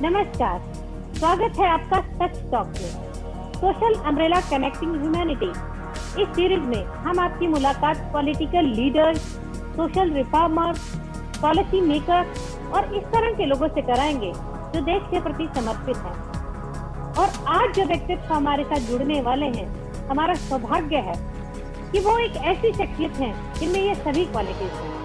नमस्कार, स्वागत है आपका सच टॉक में। Social umbrella connecting humanity. इस सीरीज में हम आपकी मुलाकात political leaders, social reformers, policy maker और इस तरह के लोगों से कराएंगे जो देश के प्रति समर्पित हैं। और आज जो व्यक्तित्व हमारे साथ जुड़ने वाले हैं, हमारा सौभाग्य है कि वो एक ऐसी शख्सियत है जिनमें ये सभी क्वालिटीज हैं।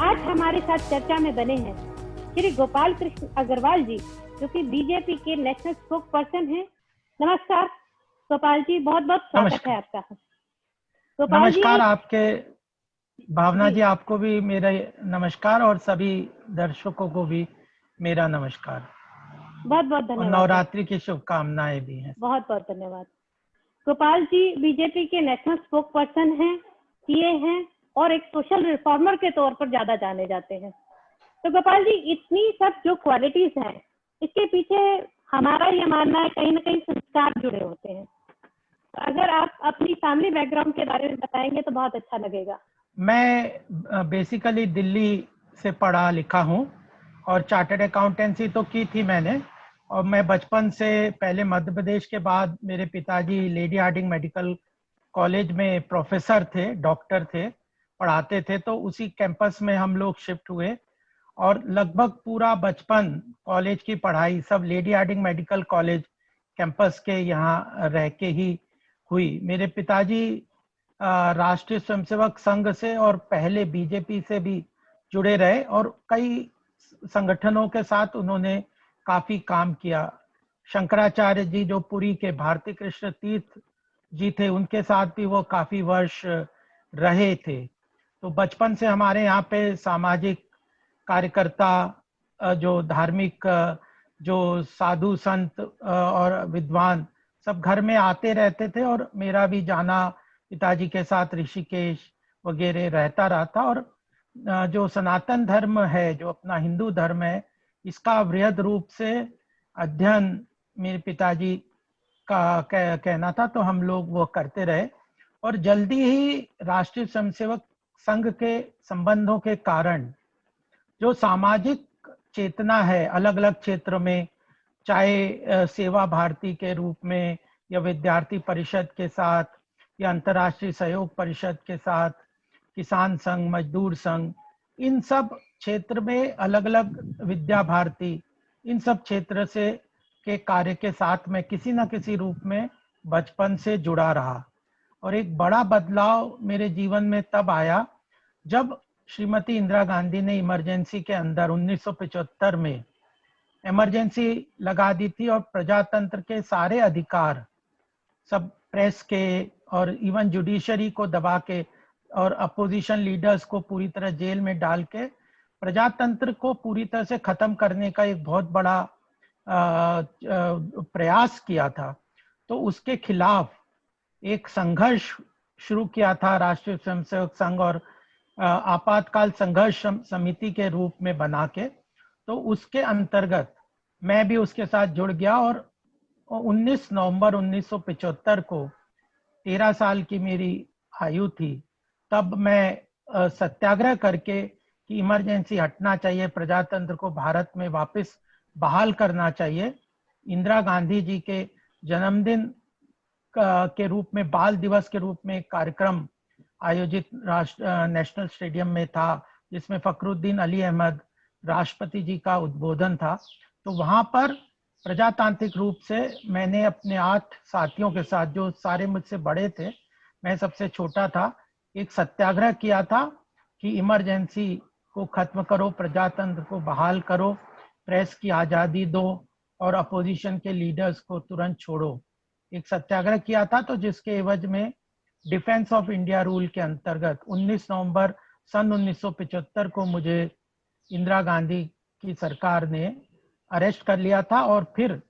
आज हमारे साथ चर्चा में बने हैं श्री गोपाल कृष्ण अग्रवाल जी, जो कि बीजेपी के नेशनल स्पोक पर्सन हैं। नमस्कार गोपाल जी, बहुत बहुत स्वागत है आपका। गोपाल नमस्कार जी, आपके भावना जी, आपको भी मेरा नमस्कार और सभी दर्शकों को भी मेरा नमस्कार बहुत बहुत और धन्यवाद। नवरात्रि की शुभकामनाएं भी हैं। बहुत बहुत धन्यवाद। गोपाल जी बीजेपी के नेशनल स्पोक पर्सन हैं, सीए हैं और एक सोशल रिफॉर्मर के तौर पर ज्यादा जाने जाते हैं। तो गोपाल जी, इतनी सब जो क्वालिटीज हैं, इसके पीछे हमारा ये मानना है कहीं ना कहीं संस्कार जुड़े होते हैं। तो अगर आप अपनी फैमिली बैकग्राउंड के बारे में बताएंगे तो बहुत अच्छा लगेगा। मैं बेसिकली दिल्ली से पढ़ा लिखा हूं और चार्टर्ड अकाउंटेंसी तो की थी मैंने। और मैं बचपन से पहले मध्य प्रदेश के बाद मेरे पिताजी लेडी हार्डिंग मेडिकल कॉलेज में प्रोफेसर थे, डॉक्टर थे, पढ़ाते थे, तो उसी कैंपस में हम लोग शिफ्ट हुए और लगभग पूरा बचपन कॉलेज की पढ़ाई सब Lady Hardinge Medical College campus के यहाँ रह के ही हुई। मेरे पिताजी राष्ट्रीय स्वयंसेवक संघ से और पहले बीजेपी से भी जुड़े रहे और कई संगठनों के साथ उन्होंने काफी काम किया। शंकराचार्य जी जो पुरी के भारती कृष्ण तीर्थ जी थे, उनके साथ भी वो काफी वर्ष रहे थे। तो बचपन से हमारे यहाँ पे सामाजिक कार्यकर्ता, जो धार्मिक, जो साधु संत और विद्वान सब घर में आते रहते थे और मेरा भी जाना पिताजी के साथ ऋषिकेश वगैरह रहता रहा था। और जो सनातन धर्म है, जो अपना हिंदू धर्म है, इसका वृहद रूप से अध्ययन मेरे पिताजी का कहना था, तो हम लोग वो करते रहे। और जल्दी ही राष्ट्रीय स्वयंसेवक संघ के संबंधों के कारण जो सामाजिक चेतना है अलग अलग क्षेत्र में, चाहे सेवा भारती के रूप में या विद्यार्थी परिषद के साथ या अंतर्राष्ट्रीय सहयोग परिषद के साथ, किसान संघ, मजदूर संघ, इन सब क्षेत्र में अलग अलग विद्या भारती, इन सब क्षेत्र से के कार्य के साथ मैं किसी न किसी रूप में बचपन से जुड़ा रहा। और एक बड़ा बदलाव मेरे जीवन में तब आया जब श्रीमती इंदिरा गांधी ने इमरजेंसी के अंदर 1975 में इमरजेंसी लगा दी थी और प्रजातंत्र के सारे अधिकार सब प्रेस के और इवन जुडिशरी को दबा के और अपोजिशन लीडर्स को पूरी तरह जेल में डाल के प्रजातंत्र को पूरी तरह से खत्म करने का एक बहुत बड़ा प्रयास किया था। तो उसके खिलाफ एक संघर्ष शुरू किया था राष्ट्रीय स्वयंसेवक संघ और आपातकाल संघर्ष समिति के रूप में बना के। तो उसके अंतर्गत मैं भी उसके साथ जुड़ गया और 19 नवंबर 1975 को 13 साल की मेरी आयु थी, तब मैं सत्याग्रह करके कि इमरजेंसी हटना चाहिए, प्रजातंत्र को भारत में वापस बहाल करना चाहिए, इंदिरा गांधी जी के जन्मदिन के रूप में, बाल दिवस के रूप में एक कार्यक्रम आयोजित नेशनल स्टेडियम में था, जिसमें फखरुद्दीन अली अहमद राष्ट्रपति जी का उद्बोधन था। तो वहां पर प्रजातांत्रिक रूप से मैंने अपने 8 साथियों के साथ, जो सारे मुझसे बड़े थे, मैं सबसे छोटा था, एक सत्याग्रह किया था कि इमरजेंसी को खत्म करो, प्रजातंत्र को बहाल करो, प्रेस की आज़ादी दो और अपोजिशन के लीडर्स को तुरंत छोड़ो। एक सत्याग्रह किया था, तो जिसके एवज में डिफेंस ऑफ इंडिया रूल के अंतर्गत 19 नवंबर सन 1975 को मुझे इंदिरा गांधी की सरकार ने अरेस्ट कर लिया था और फिर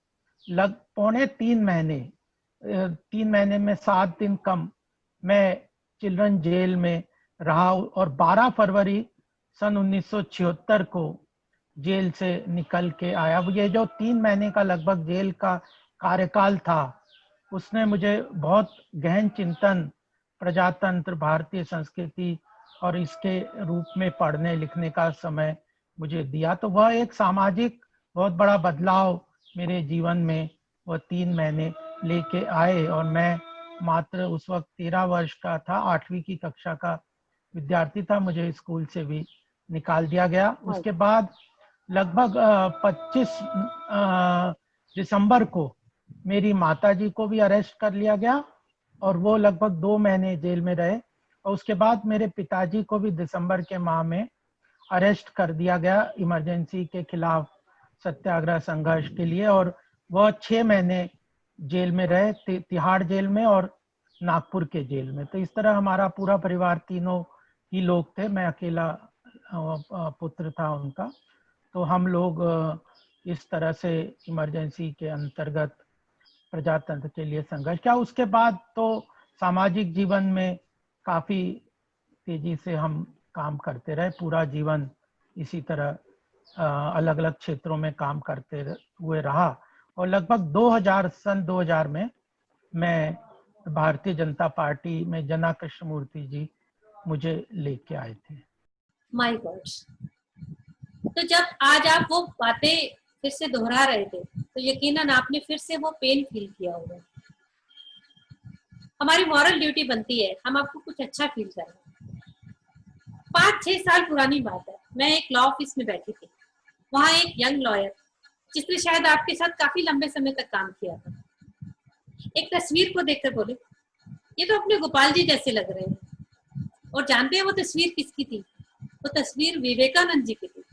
पौने 3 महीने में 7 दिन कम मैं चिल्ड्रन जेल में रहा और 12 फरवरी सन 1976 को जेल से निकल के आया। ये जो 3 महीने का लगभग जेल का कार्यकाल था, उसने मुझे बहुत गहन चिंतन प्रजातंत्र, भारतीय संस्कृति और इसके रूप में पढ़ने लिखने का समय मुझे दिया। तो वह एक सामाजिक बहुत बड़ा बदलाव मेरे जीवन में वो 3 महीने लेके आए। और मैं मात्र उस वक्त 13 वर्ष का था, 8वीं की कक्षा का विद्यार्थी था, मुझे स्कूल से भी निकाल दिया गया। हाँ उसके बाद लगभग 25 दिसंबर को मेरी माताजी को भी अरेस्ट कर लिया गया और वो लगभग 2 महीने जेल में रहे। और उसके बाद मेरे पिताजी को भी दिसंबर के माह में अरेस्ट कर दिया गया इमरजेंसी के खिलाफ सत्याग्रह संघर्ष के लिए, और वह 6 महीने जेल में रहे, तिहाड़ जेल में और नागपुर के जेल में। तो इस तरह हमारा पूरा परिवार, तीनों ही लोग थे, मैं अकेला पुत्र था उनका। तो हम लोग इस तरह से इमरजेंसी के अंतर्गत प्रजातंत्र के लिए संघर्ष किया। उसके बाद तो सामाजिक जीवन में काफी तेजी से हम काम करते रहे, पूरा जीवन इसी तरह अलग अलग क्षेत्रों में काम करते हुए रहा। और लगभग 2000 में मैं भारतीय जनता पार्टी में जना कृष्णमूर्ति जी मुझे लेके आए थे। My God. तो जब आज आप वो बातें फिर से दोहरा रहे थे तो यकीनन आपने फिर से वो पेन फील किया होगा। हमारी मॉरल ड्यूटी बनती है हम आपको कुछ अच्छा फील करें। 5-6 साल पुरानी बात है, मैं एक लॉ ऑफिस में बैठी थी। वहां एक यंग लॉयर जिसने शायद आपके साथ काफी लंबे समय तक काम किया था, एक तस्वीर को देखकर बोले, ये तो अपने गोपाल जी जैसे लग रहे हैं। और जानते हैं वो तस्वीर किसकी थी? वो तस्वीर विवेकानंद जी की थी।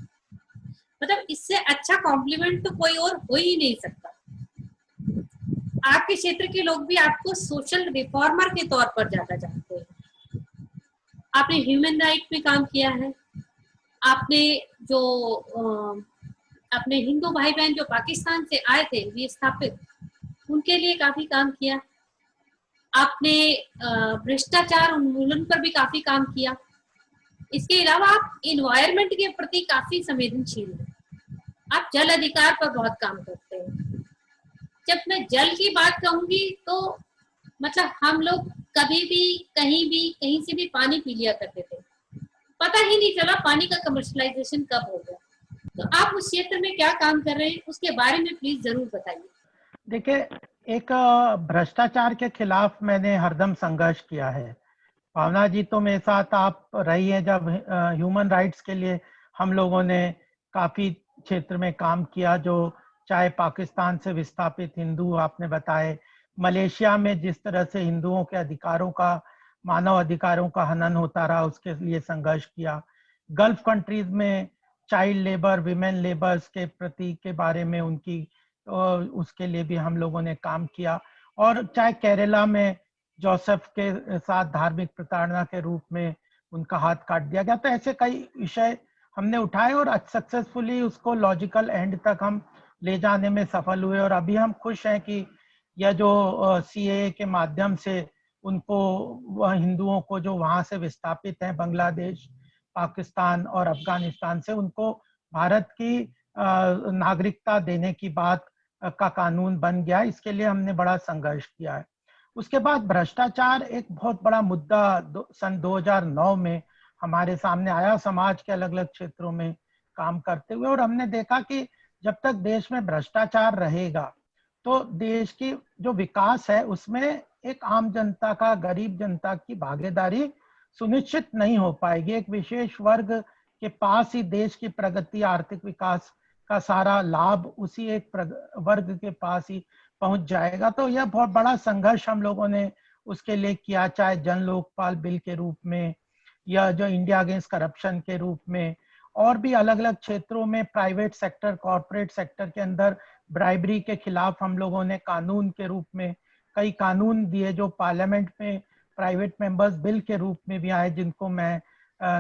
मतलब इससे अच्छा कॉम्प्लीमेंट तो कोई और हो ही नहीं सकता। आपके क्षेत्र के लोग भी आपको सोशल रिफॉर्मर के तौर पर ज्यादा जानते हैं। आपने ह्यूमन राइट में काम किया है, आपने जो अपने हिंदू भाई बहन जो पाकिस्तान से आए थे विस्थापित, उनके लिए काफी काम किया। आपने भ्रष्टाचार उन्मूलन पर भी काफी काम किया। इसके अलावा आप इन्वायरमेंट के प्रति काफी संवेदनशील हैं। आप जल अधिकार पर बहुत काम करते हैं। जब मैं जल की बात कहूंगी तो मतलब हम लोग कभी भी कहीं से भी पानी पी लिया करते थे, पता ही नहीं चला पानी का कमर्शलाइजेशन कब हो गया। तो आप उस क्षेत्र में क्या काम कर रहे हैं उसके बारे में प्लीज जरूर बताइए। देखिए, एक भ्रष्टाचार के खिलाफ मैंने हरदम संघर्ष किया है। भावना जी तो मेरे साथ आप रही है जब ह्यूमन राइट्स के लिए हम लोगों ने काफी क्षेत्र में काम किया, जो चाहे पाकिस्तान से विस्थापित हिंदू आपने बताए, मलेशिया में जिस तरह से हिंदुओं के अधिकारों का, मानव अधिकारों का हनन होता रहा, उसके लिए संघर्ष किया। गल्फ कंट्रीज में चाइल्ड लेबर, विमेन लेबर्स के प्रति के बारे में उनकी उसके लिए भी हम लोगों ने काम किया। और चाहे केरला में जोसेफ के साथ धार्मिक प्रताड़ना के रूप में उनका हाथ काट दिया गया, तो ऐसे कई विषय हमने उठाए और सक्सेसफुली उसको लॉजिकल एंड तक हम ले जाने में सफल हुए। और अभी हम खुश हैं कि यह जो सीएए के माध्यम से उनको, हिंदुओं को जो वहां से विस्थापित हैं बांग्लादेश, पाकिस्तान और अफगानिस्तान से, उनको भारत की नागरिकता देने की बात का कानून बन गया। इसके लिए हमने बड़ा संघर्ष किया है। उसके बाद भ्रष्टाचार एक बहुत बड़ा मुद्दा सन 2009 में हमारे सामने आया, समाज के अलग अलग क्षेत्रों में काम करते हुए। और हमने देखा कि जब तक देश में भ्रष्टाचार रहेगा तो देश की जो विकास है उसमें एक आम जनता का, गरीब जनता की भागीदारी सुनिश्चित नहीं हो पाएगी। एक विशेष वर्ग के पास ही देश की प्रगति, आर्थिक विकास का सारा लाभ उसी एक वर्ग के पास ही पहुंच जाएगा। तो यह बहुत बड़ा संघर्ष हम लोगों ने उसके लिए किया, चाहे जन लोकपाल बिल के रूप में या जो इंडिया अगेंस्ट करप्शन के रूप में, और भी अलग अलग क्षेत्रों में प्राइवेट सेक्टर, कॉर्पोरेट सेक्टर के अंदर ब्राइबरी के खिलाफ हम लोगों ने कानून के रूप में कई कानून दिए, जो पार्लियामेंट में प्राइवेट मेंबर्स बिल के रूप में भी आए, जिनको मैं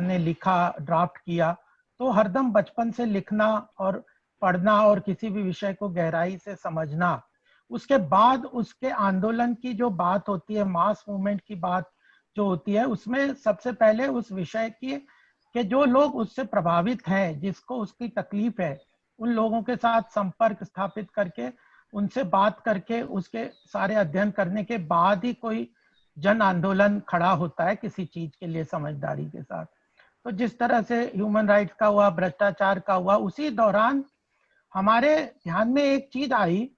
ने लिखा, ड्राफ्ट किया। तो हरदम बचपन से लिखना और पढ़ना और किसी भी विषय को गहराई से समझना, उसके बाद उसके आंदोलन की जो बात होती है, मास मूवमेंट की बात जो होती है, उसमें सबसे पहले उस विषय की कि जो लोग उससे प्रभावित हैं, जिसको उसकी तकलीफ है, उन लोगों के साथ संपर्क स्थापित करके, उनसे बात करके, उसके सारे अध्ययन करने के बाद ही कोई जन आंदोलन खड़ा होता है किसी चीज के लिए समझदारी के साथ। तो जिस तरह से ह्यूमन राइट्स का हुआ, भ्रष्टाचार का हुआ, उसी दौरान हमारे ध्यान में एक चीज आई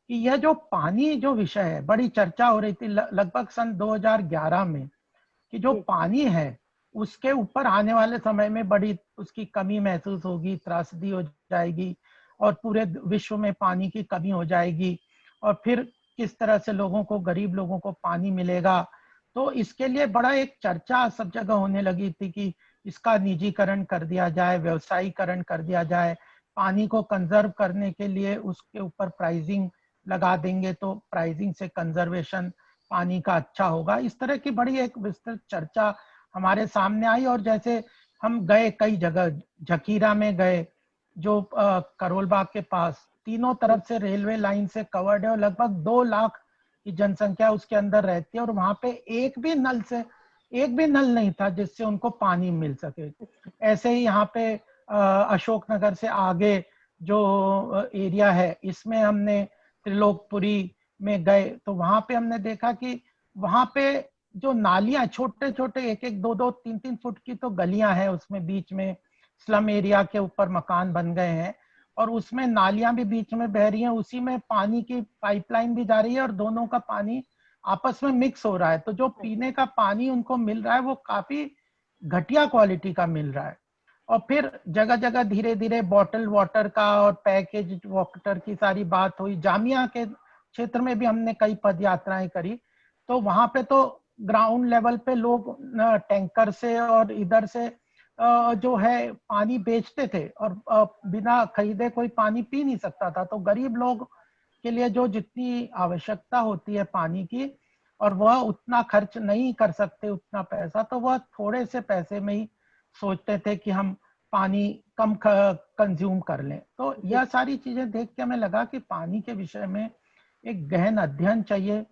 कि यह जो पानी जो विषय है, बड़ी चर्चा हो रही थी लगभग सन 2011 में, कि जो पानी है उसके ऊपर आने वाले समय में बड़ी उसकी कमी महसूस होगी, त्रासदी हो जाएगी और पूरे विश्व में पानी की कमी हो जाएगी, और फिर किस तरह से लोगों को, गरीब लोगों को पानी मिलेगा। तो इसके लिए बड़ा एक चर्चा सब जगह होने लगी थी कि इसका निजीकरण कर दिया जाए, व्यवसायीकरण कर दिया जाए, पानी को कंजर्व करने के लिए उसके ऊपर प्राइसिंग लगा देंगे तो प्राइसिंग से कंजर्वेशन पानी का अच्छा होगा। इस तरह की बड़ी एक विस्तृत चर्चा हमारे सामने आई। और जैसे हम गए कई जगह, झकीरा में गए जो करोल बाग के पास, तीनों तरफ से रेलवे लाइन से कवर्ड है और लगभग 2 लाख की जनसंख्या उसके अंदर रहती है, और वहां पे एक भी नल नहीं था जिससे उनको पानी मिल सके। ऐसे ही यहाँ पे अशोकनगर से आगे जो एरिया है, इसमें हमने त्रिलोकपुरी में गए तो वहां पे हमने देखा कि वहां पे जो नालियां, छोटे छोटे 1-1, 2-2, 3-3 फुट की तो गलियां हैं, उसमें बीच में स्लम एरिया के ऊपर मकान बन गए हैं और उसमें नालियां भी बीच में बह रही हैं, उसी में पानी की पाइपलाइन भी जा रही है और दोनों का पानी आपस में मिक्स हो रहा है। तो जो पीने का पानी उनको मिल रहा है वो काफी घटिया क्वालिटी का मिल रहा है। और फिर जगह जगह धीरे धीरे बॉटल वाटर का और पैकेज वाटर की सारी बात हुई। जामिया के क्षेत्र में भी हमने कई पद यात्राएं करी, तो वहां पे तो ग्राउंड लेवल पे लोग टैंकर से और इधर से जो है पानी बेचते थे और बिना खरीदे कोई पानी पी नहीं सकता था। तो गरीब लोग के लिए जो जितनी आवश्यकता होती है पानी की, और वह उतना खर्च नहीं कर सकते उतना पैसा, तो वह थोड़े से पैसे में ही सोचते थे कि हम पानी कम कंज्यूम कर लें। तो यह सारी चीजें देख के हमें लगा कि पानी के विषय में एक गहन अध्ययन चाहिए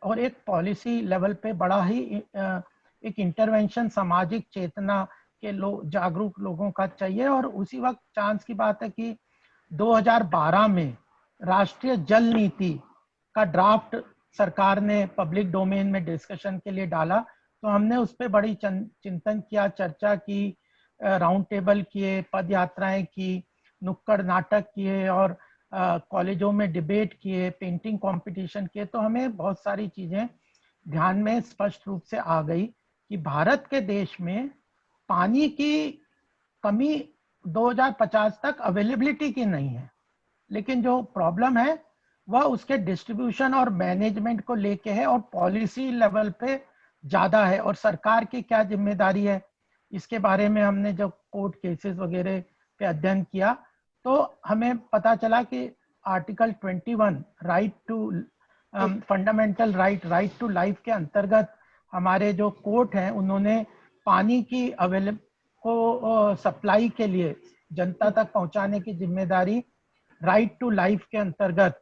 और एक पॉलिसी लेवल पे बड़ा ही एक इंटरवेंशन, सामाजिक चेतना के जागरूक लोगों का चाहिए। और उसी वक्त चांस की बात है कि 2012 में राष्ट्रीय जल नीति का ड्राफ्ट सरकार ने पब्लिक डोमेन में डिस्कशन के लिए डाला, तो हमने उस पर बड़ी चिंतन किया, चर्चा की, राउंड टेबल किए, पद यात्राएं की, नुक्कड़ नाटक किए और कॉलेजों में डिबेट किए, पेंटिंग कंपटीशन किए। तो हमें बहुत सारी चीजें ध्यान में स्पष्ट रूप से आ गई कि भारत के देश में पानी की कमी 2050 तक अवेलेबिलिटी की नहीं है, लेकिन जो प्रॉब्लम है वह उसके डिस्ट्रीब्यूशन और मैनेजमेंट को लेके है और पॉलिसी लेवल पे ज्यादा है। और सरकार की क्या जिम्मेदारी है, इसके बारे में हमने जब कोर्ट केसेस वगैरह पे अध्ययन किया तो हमें पता चला कि article 21 right to fundamental right to life के अंतर्गत हमारे जो कोर्ट हैं उन्होंने पानी की को सप्लाई के लिए जनता तक पहुंचाने की जिम्मेदारी राइट टू लाइफ के अंतर्गत,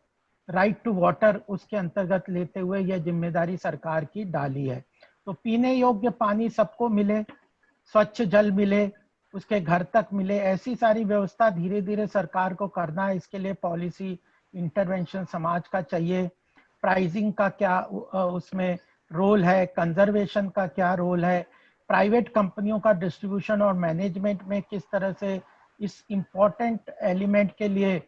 राइट टू वाटर उसके अंतर्गत लेते हुए यह जिम्मेदारी सरकार की डाली है। तो पीने योग्य पानी सबको मिले, स्वच्छ जल मिले, उसके घर तक मिले, ऐसी सारी व्यवस्था धीरे धीरे सरकार को करना है। इसके लिए पॉलिसी इंटरवेंशन समाज का चाहिए। प्राइसिंग का क्या उसमें रोल है, कंजर्वेशन का क्या रोल है, प्राइवेट कंपनियों का डिस्ट्रीब्यूशन और मैनेजमेंट में किस तरह से इस इम्पोर्टेंट एलिमेंट के लिए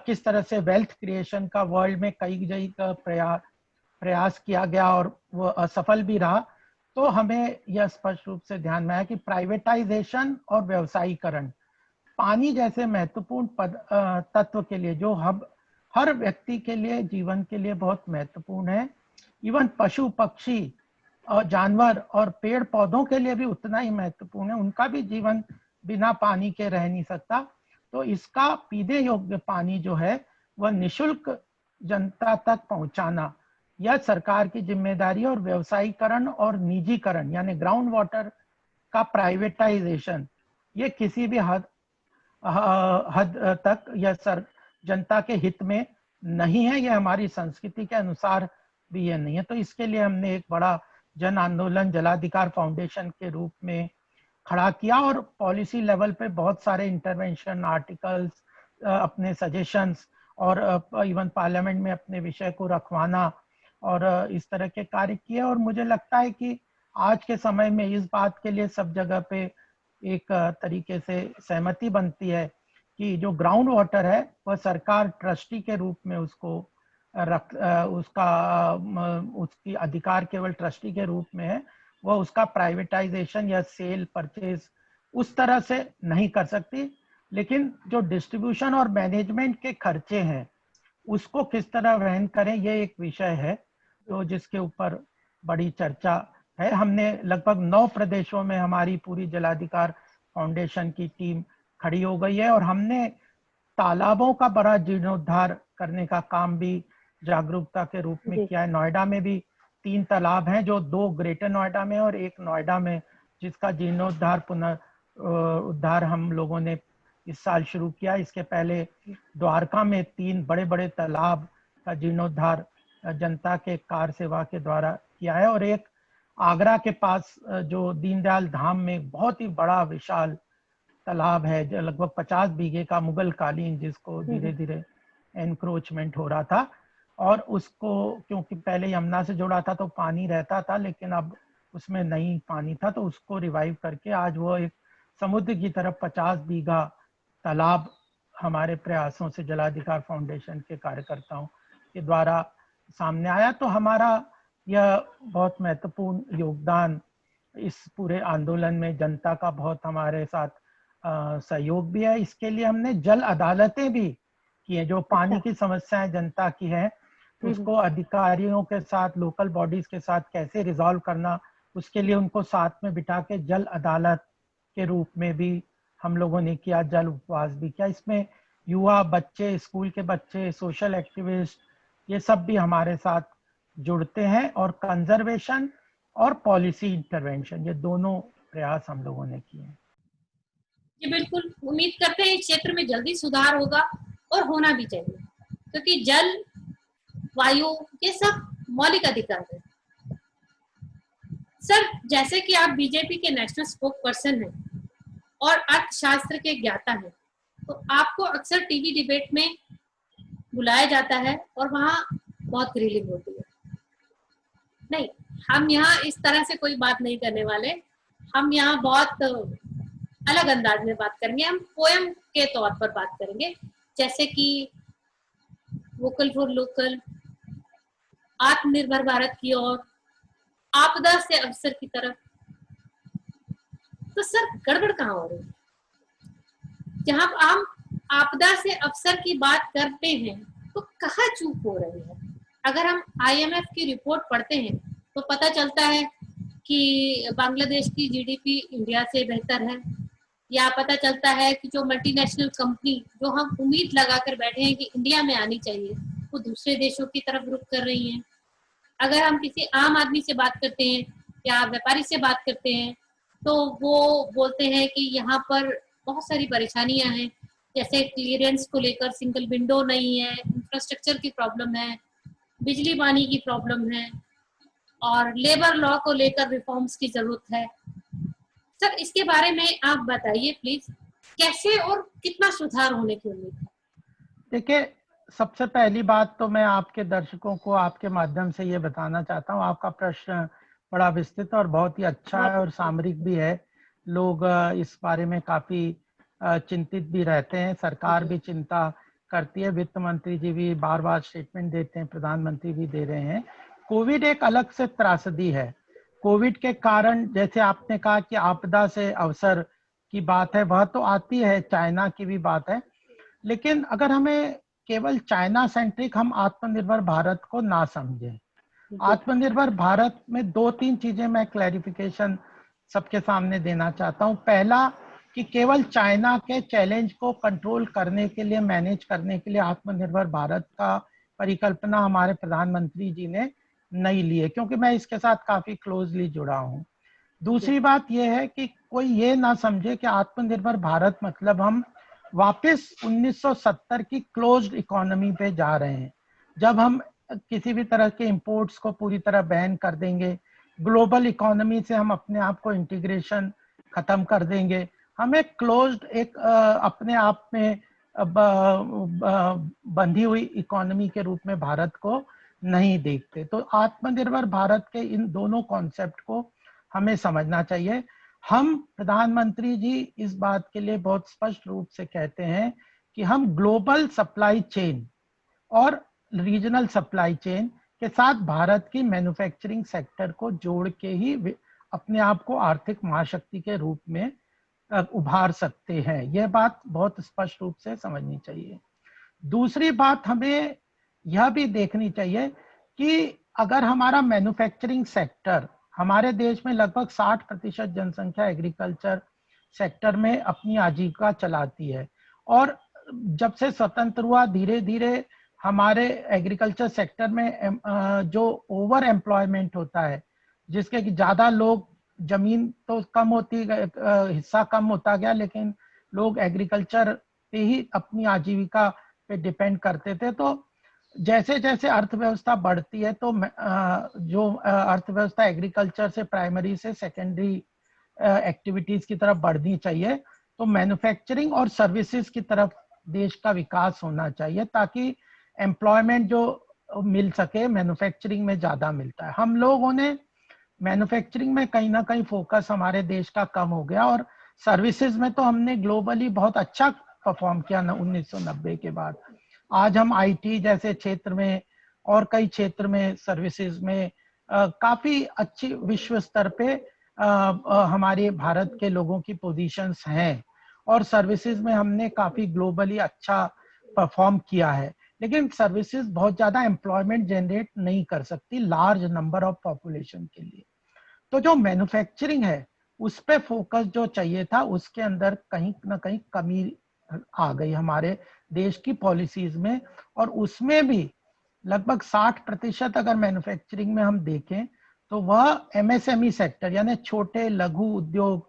किस तरह से वेल्थ क्रिएशन का वर्ल्ड में कई जगह प्रयास किया गया और वो असफल भी रहा। तो हमें यह स्पष्ट रूप से ध्यान में आया कि प्राइवेटाइजेशन और व्यवसायीकरण पानी जैसे महत्वपूर्ण तत्व के लिए, जो हर व्यक्ति के लिए, जीवन के लिए बहुत महत्वपूर्ण है, इवन पशु पक्षी और जानवर और पेड़ पौधों के लिए भी उतना ही महत्वपूर्ण है, उनका भी जीवन बिना पानी के रह नहीं सकता। तो इसका पीने योग्य पानी जो है वह निशुल्क जनता तक पहुंचाना, यह सरकार की जिम्मेदारी। और व्यवसायीकरण और निजीकरण यानी ग्राउंड वाटर का प्राइवेटाइजेशन, ये किसी भी हद तक यह जनता के हित में नहीं है, यह हमारी संस्कृति के अनुसार भी यह नहीं है। तो इसके लिए हमने एक बड़ा जन आंदोलन जलाधिकार फाउंडेशन के रूप में खड़ा किया और पॉलिसी लेवल पे बहुत सारे इंटरवेंशन, आर्टिकल्स, अपने सजेशंस और इवन पार्लियामेंट में अपने विषय को रखवाना और इस तरह के कार्य किए। और मुझे लगता है कि आज के समय में इस बात के लिए सब जगह पे एक तरीके से सहमति बनती है कि जो ग्राउंड वाटर है वह सरकार ट्रस्टी के रूप में उसको उसकी अधिकार केवल ट्रस्टी के रूप में है, वह उसका प्राइवेटाइजेशन या सेल परचेज उस तरह से नहीं कर सकती। लेकिन जो डिस्ट्रीब्यूशन और मैनेजमेंट के खर्चे हैं उसको किस तरह वहन करें, ये एक विषय है तो जिसके ऊपर बड़ी चर्चा है। हमने लगभग 9 प्रदेशों में हमारी पूरी जलाधिकार फाउंडेशन की टीम खड़ी हो गई है और हमने तालाबों का बड़ा जीर्णोद्धार करने का काम भी जागरूकता के रूप में किया है। नोएडा में भी 3 तालाब हैं, जो 2 ग्रेटर नोएडा में और 1 नोएडा में, जिसका जीर्णोद्धार पुनरुद्धार हम लोगों ने इस साल शुरू किया। इसके पहले द्वारका में 3 बड़े बड़े तालाब का जीर्णोद्धार जनता के कार सेवा के द्वारा किया है और एक आगरा के पास जो दीनदयाल धाम में बहुत ही बड़ा विशाल तालाब है जो लगभग 50 बीघे का मुगल कालीन, जिसको धीरे धीरे एनक्रोचमेंट हो रहा था और उसको क्योंकि पहले यमुना से जोड़ा था तो पानी रहता था, लेकिन अब उसमें नहीं पानी था तो उसको रिवाइव करके आज वो एक समुद्र की तरफ 50 बीघा तालाब हमारे प्रयासों से जलाधिकार फाउंडेशन के कार्यकर्ताओं के द्वारा सामने आया। तो हमारा यह बहुत महत्वपूर्ण योगदान इस पूरे आंदोलन में, जनता का बहुत हमारे साथ सहयोग भी है। इसके लिए हमने जल अदालतें भी की है। जो पानी की समस्याएं जनता की है उसको अधिकारियों के साथ, लोकल बॉडीज के साथ कैसे रिजॉल्व करना, उसके लिए उनको साथ में बिठा के जल अदालत के रूप में भी हम लोगों ने किया, जल उपवास भी किया। इसमें युवा, बच्चे, स्कूल के बच्चे, सोशल एक्टिविस्ट, ये सब भी हमारे साथ जुड़ते हैं और कंजर्वेशन और पॉलिसी इंटरवेंशन, ये दोनों प्रयास हम लोगों ने किए हैं। जी बिल्कुल, उम्मीद करते हैं इस क्षेत्र में जल्दी सुधार होगा और होना भी चाहिए, क्योंकि जल, वायु, ये सब मौलिक अधिकार है। सर, जैसे कि आप बीजेपी के नेशनल स्पोक पर्सन हैं और अर्थशास्त्र के ज्ञाता हैं, तो आपको अक्सर टीवी डिबेट में बुलाया जाता है और वहाँ बहुत ग्रिलिंग होती है। नहीं, हम यहाँ इस तरह से कोई बात नहीं करने वाले, हम यहाँ बहुत अलग अंदाज में बात करेंगे। हम पोएम के तौर पर बात करेंगे, जैसे कि वोकल फॉर लोकल, आत्मनिर्भर भारत की ओर, आपदा से अवसर की तरफ। तो सर, गड़बड़ कहाँ हो रही है? जहां हम आपदा से अवसर की बात करते हैं तो कहाँ चूक हो रही है? अगर हम IMF की रिपोर्ट पढ़ते हैं तो पता चलता है कि बांग्लादेश की जीडीपी इंडिया से बेहतर है, या पता चलता है कि जो मल्टीनेशनल कंपनी जो हम उम्मीद लगाकर बैठे हैं कि इंडिया में आनी चाहिए, वो दूसरे देशों की तरफ रुख कर रही हैं। अगर हम किसी आम आदमी से बात करते हैं या व्यापारी से बात करते हैं तो वो बोलते हैं कि यहाँ पर बहुत सारी परेशानियां हैं, जैसे क्लियरेंस को लेकर सिंगल विंडो नहीं है, इंफ्रास्ट्रक्चर की प्रॉब्लम है, बिजली पानी की प्रॉब्लम है और लेबर लॉ को लेकर रिफॉर्म्स की जरूरत है। सर, इसके बारे में आप बताइए प्लीज, कैसे और कितना सुधार होने की उम्मीद है? देखिए, सबसे पहली बात तो मैं आपके दर्शकों को आपके माध्यम से ये बताना चाहता हूँ, आपका प्रश्न बड़ा विस्तृत और बहुत ही अच्छा है और सामरिक भी है। लोग इस बारे में काफी चिंतित भी रहते हैं, सरकार भी चिंता करती है, वित्त मंत्री जी भी बार बार स्टेटमेंट देते हैं, प्रधानमंत्री भी दे रहे हैं। कोविड एक अलग से त्रासदी है। कोविड के कारण, जैसे आपने कहा कि आपदा से अवसर की बात है, वह तो आती है, चाइना की भी बात है, लेकिन अगर हमें केवल चाइना सेंट्रिक हम आत्मनिर्भर भारत को ना समझें। आत्मनिर्भर भारत में 2-3 चीजें मैं क्लैरिफिकेशन सबके सामने देना चाहता हूं। पहला, कि केवल चाइना के चैलेंज को कंट्रोल करने के लिए, मैनेज करने के लिए आत्मनिर्भर भारत का परिकल्पना हमारे प्रधानमंत्री जी ने नहीं ली है, क्योंकि मैं इसके साथ काफी क्लोजली जुड़ा हूं। दूसरी बात यह है कि कोई ये ना समझे कि आत्मनिर्भर भारत मतलब हम वापस 1970 की क्लोज्ड इकोनॉमी पे जा रहे हैं, जब हम किसी भी तरह के इंपोर्ट्स को पूरी तरह बैन कर देंगे, ग्लोबल इकोनॉमी से हम अपने आप को इंटीग्रेशन खत्म कर देंगे। हम एक क्लोज्ड, एक अपने आप में बंधी हुई इकोनॉमी के रूप में भारत को नहीं देखते। तो आत्मनिर्भर भारत के इन दोनों कॉन्सेप्ट को हमें समझना चाहिए। हम, प्रधानमंत्री जी इस बात के लिए बहुत स्पष्ट रूप से कहते हैं कि हम ग्लोबल सप्लाई चेन और रीजनल सप्लाई चेन के साथ भारत की मैन्युफैक्चरिंग सेक्टर को जोड़ के ही अपने आप को आर्थिक महाशक्ति के रूप में उभार सकते हैं। यह बात बहुत स्पष्ट रूप से समझनी चाहिए। दूसरी बात हमें यह भी देखनी चाहिए कि अगर हमारा मैन्युफैक्चरिंग सेक्टर, हमारे देश में लगभग 60% जनसंख्या एग्रीकल्चर सेक्टर में अपनी आजीविका चलाती है, और जब से स्वतंत्र हुआ धीरे धीरे हमारे एग्रीकल्चर सेक्टर में जो ओवर एम्प्लॉयमेंट होता है, जिसके कि ज्यादा लोग, जमीन तो कम होती, हिस्सा कम होता गया, लेकिन लोग एग्रीकल्चर पे ही अपनी आजीविका पे डिपेंड करते थे। तो जैसे जैसे अर्थव्यवस्था बढ़ती है तो जो अर्थव्यवस्था एग्रीकल्चर से प्राइमरी से सेकेंडरी एक्टिविटीज की तरफ बढ़नी चाहिए, तो मैन्युफैक्चरिंग और सर्विसेज की तरफ देश का विकास होना चाहिए, ताकि एम्प्लॉयमेंट जो मिल सके मैन्युफैक्चरिंग में ज्यादा मिलता है। हम लोगों ने मैन्युफैक्चरिंग में कहीं ना कहीं फोकस हमारे देश का कम हो गया, और सर्विसेज में तो हमने ग्लोबली बहुत अच्छा परफॉर्म किया 1990 के बाद। आज हम आईटी जैसे क्षेत्र में और कई क्षेत्र में सर्विसेज में काफी अच्छी विश्व स्तर पे हमारे भारत के लोगों की पोजीशंस हैं, और सर्विसेज में हमने काफी ग्लोबली अच्छा परफॉर्म किया है। लेकिन सर्विसेज बहुत ज्यादा एम्प्लॉयमेंट जनरेट नहीं कर सकती लार्ज नंबर ऑफ पॉपुलेशन के लिए। तो जो मैन्युफैक्चरिंग है उस पे फोकस जो चाहिए था, उसके अंदर कहीं ना कहीं कमी आ गई हमारे देश की पॉलिसीज में, और उसमें भी लगभग 60% अगर मैन्युफैक्चरिंग में हम देखें तो वह एमएसएमई सेक्टर यानी छोटे लघु उद्योग,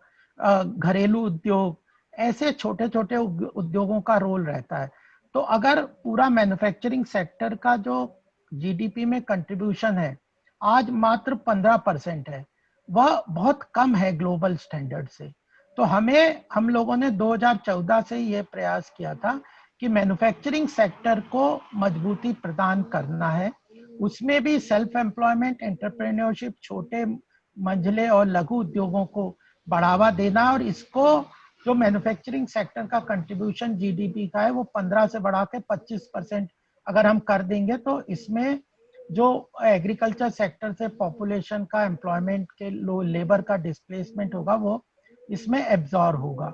घरेलू उद्योग, ऐसे छोटे छोटे उद्योगों का रोल रहता है। तो अगर पूरा मैन्युफैक्चरिंग सेक्टर का जो जीडीपी में कंट्रीब्यूशन है आज मात्र 15% है, वह बहुत कम है ग्लोबल स्टैंडर्ड से। तो हम लोगों ने 2014 से ये प्रयास किया था कि मैन्युफैक्चरिंग सेक्टर को मजबूती प्रदान करना है, उसमें भी सेल्फ एम्प्लॉयमेंट, एंटरप्रेन्योरशिप, छोटे मंझले और लघु उद्योगों को बढ़ावा देना, और इसको जो मैन्युफैक्चरिंग सेक्टर का कंट्रीब्यूशन जीडीपी का है वो 15 से बढ़ा के 25% अगर हम कर देंगे तो इसमें जो एग्रीकल्चर सेक्टर से पॉपुलेशन का, एम्प्लॉयमेंट के लेबर का डिस्प्लेसमेंट होगा वो इसमें एब्जॉर्ब होगा।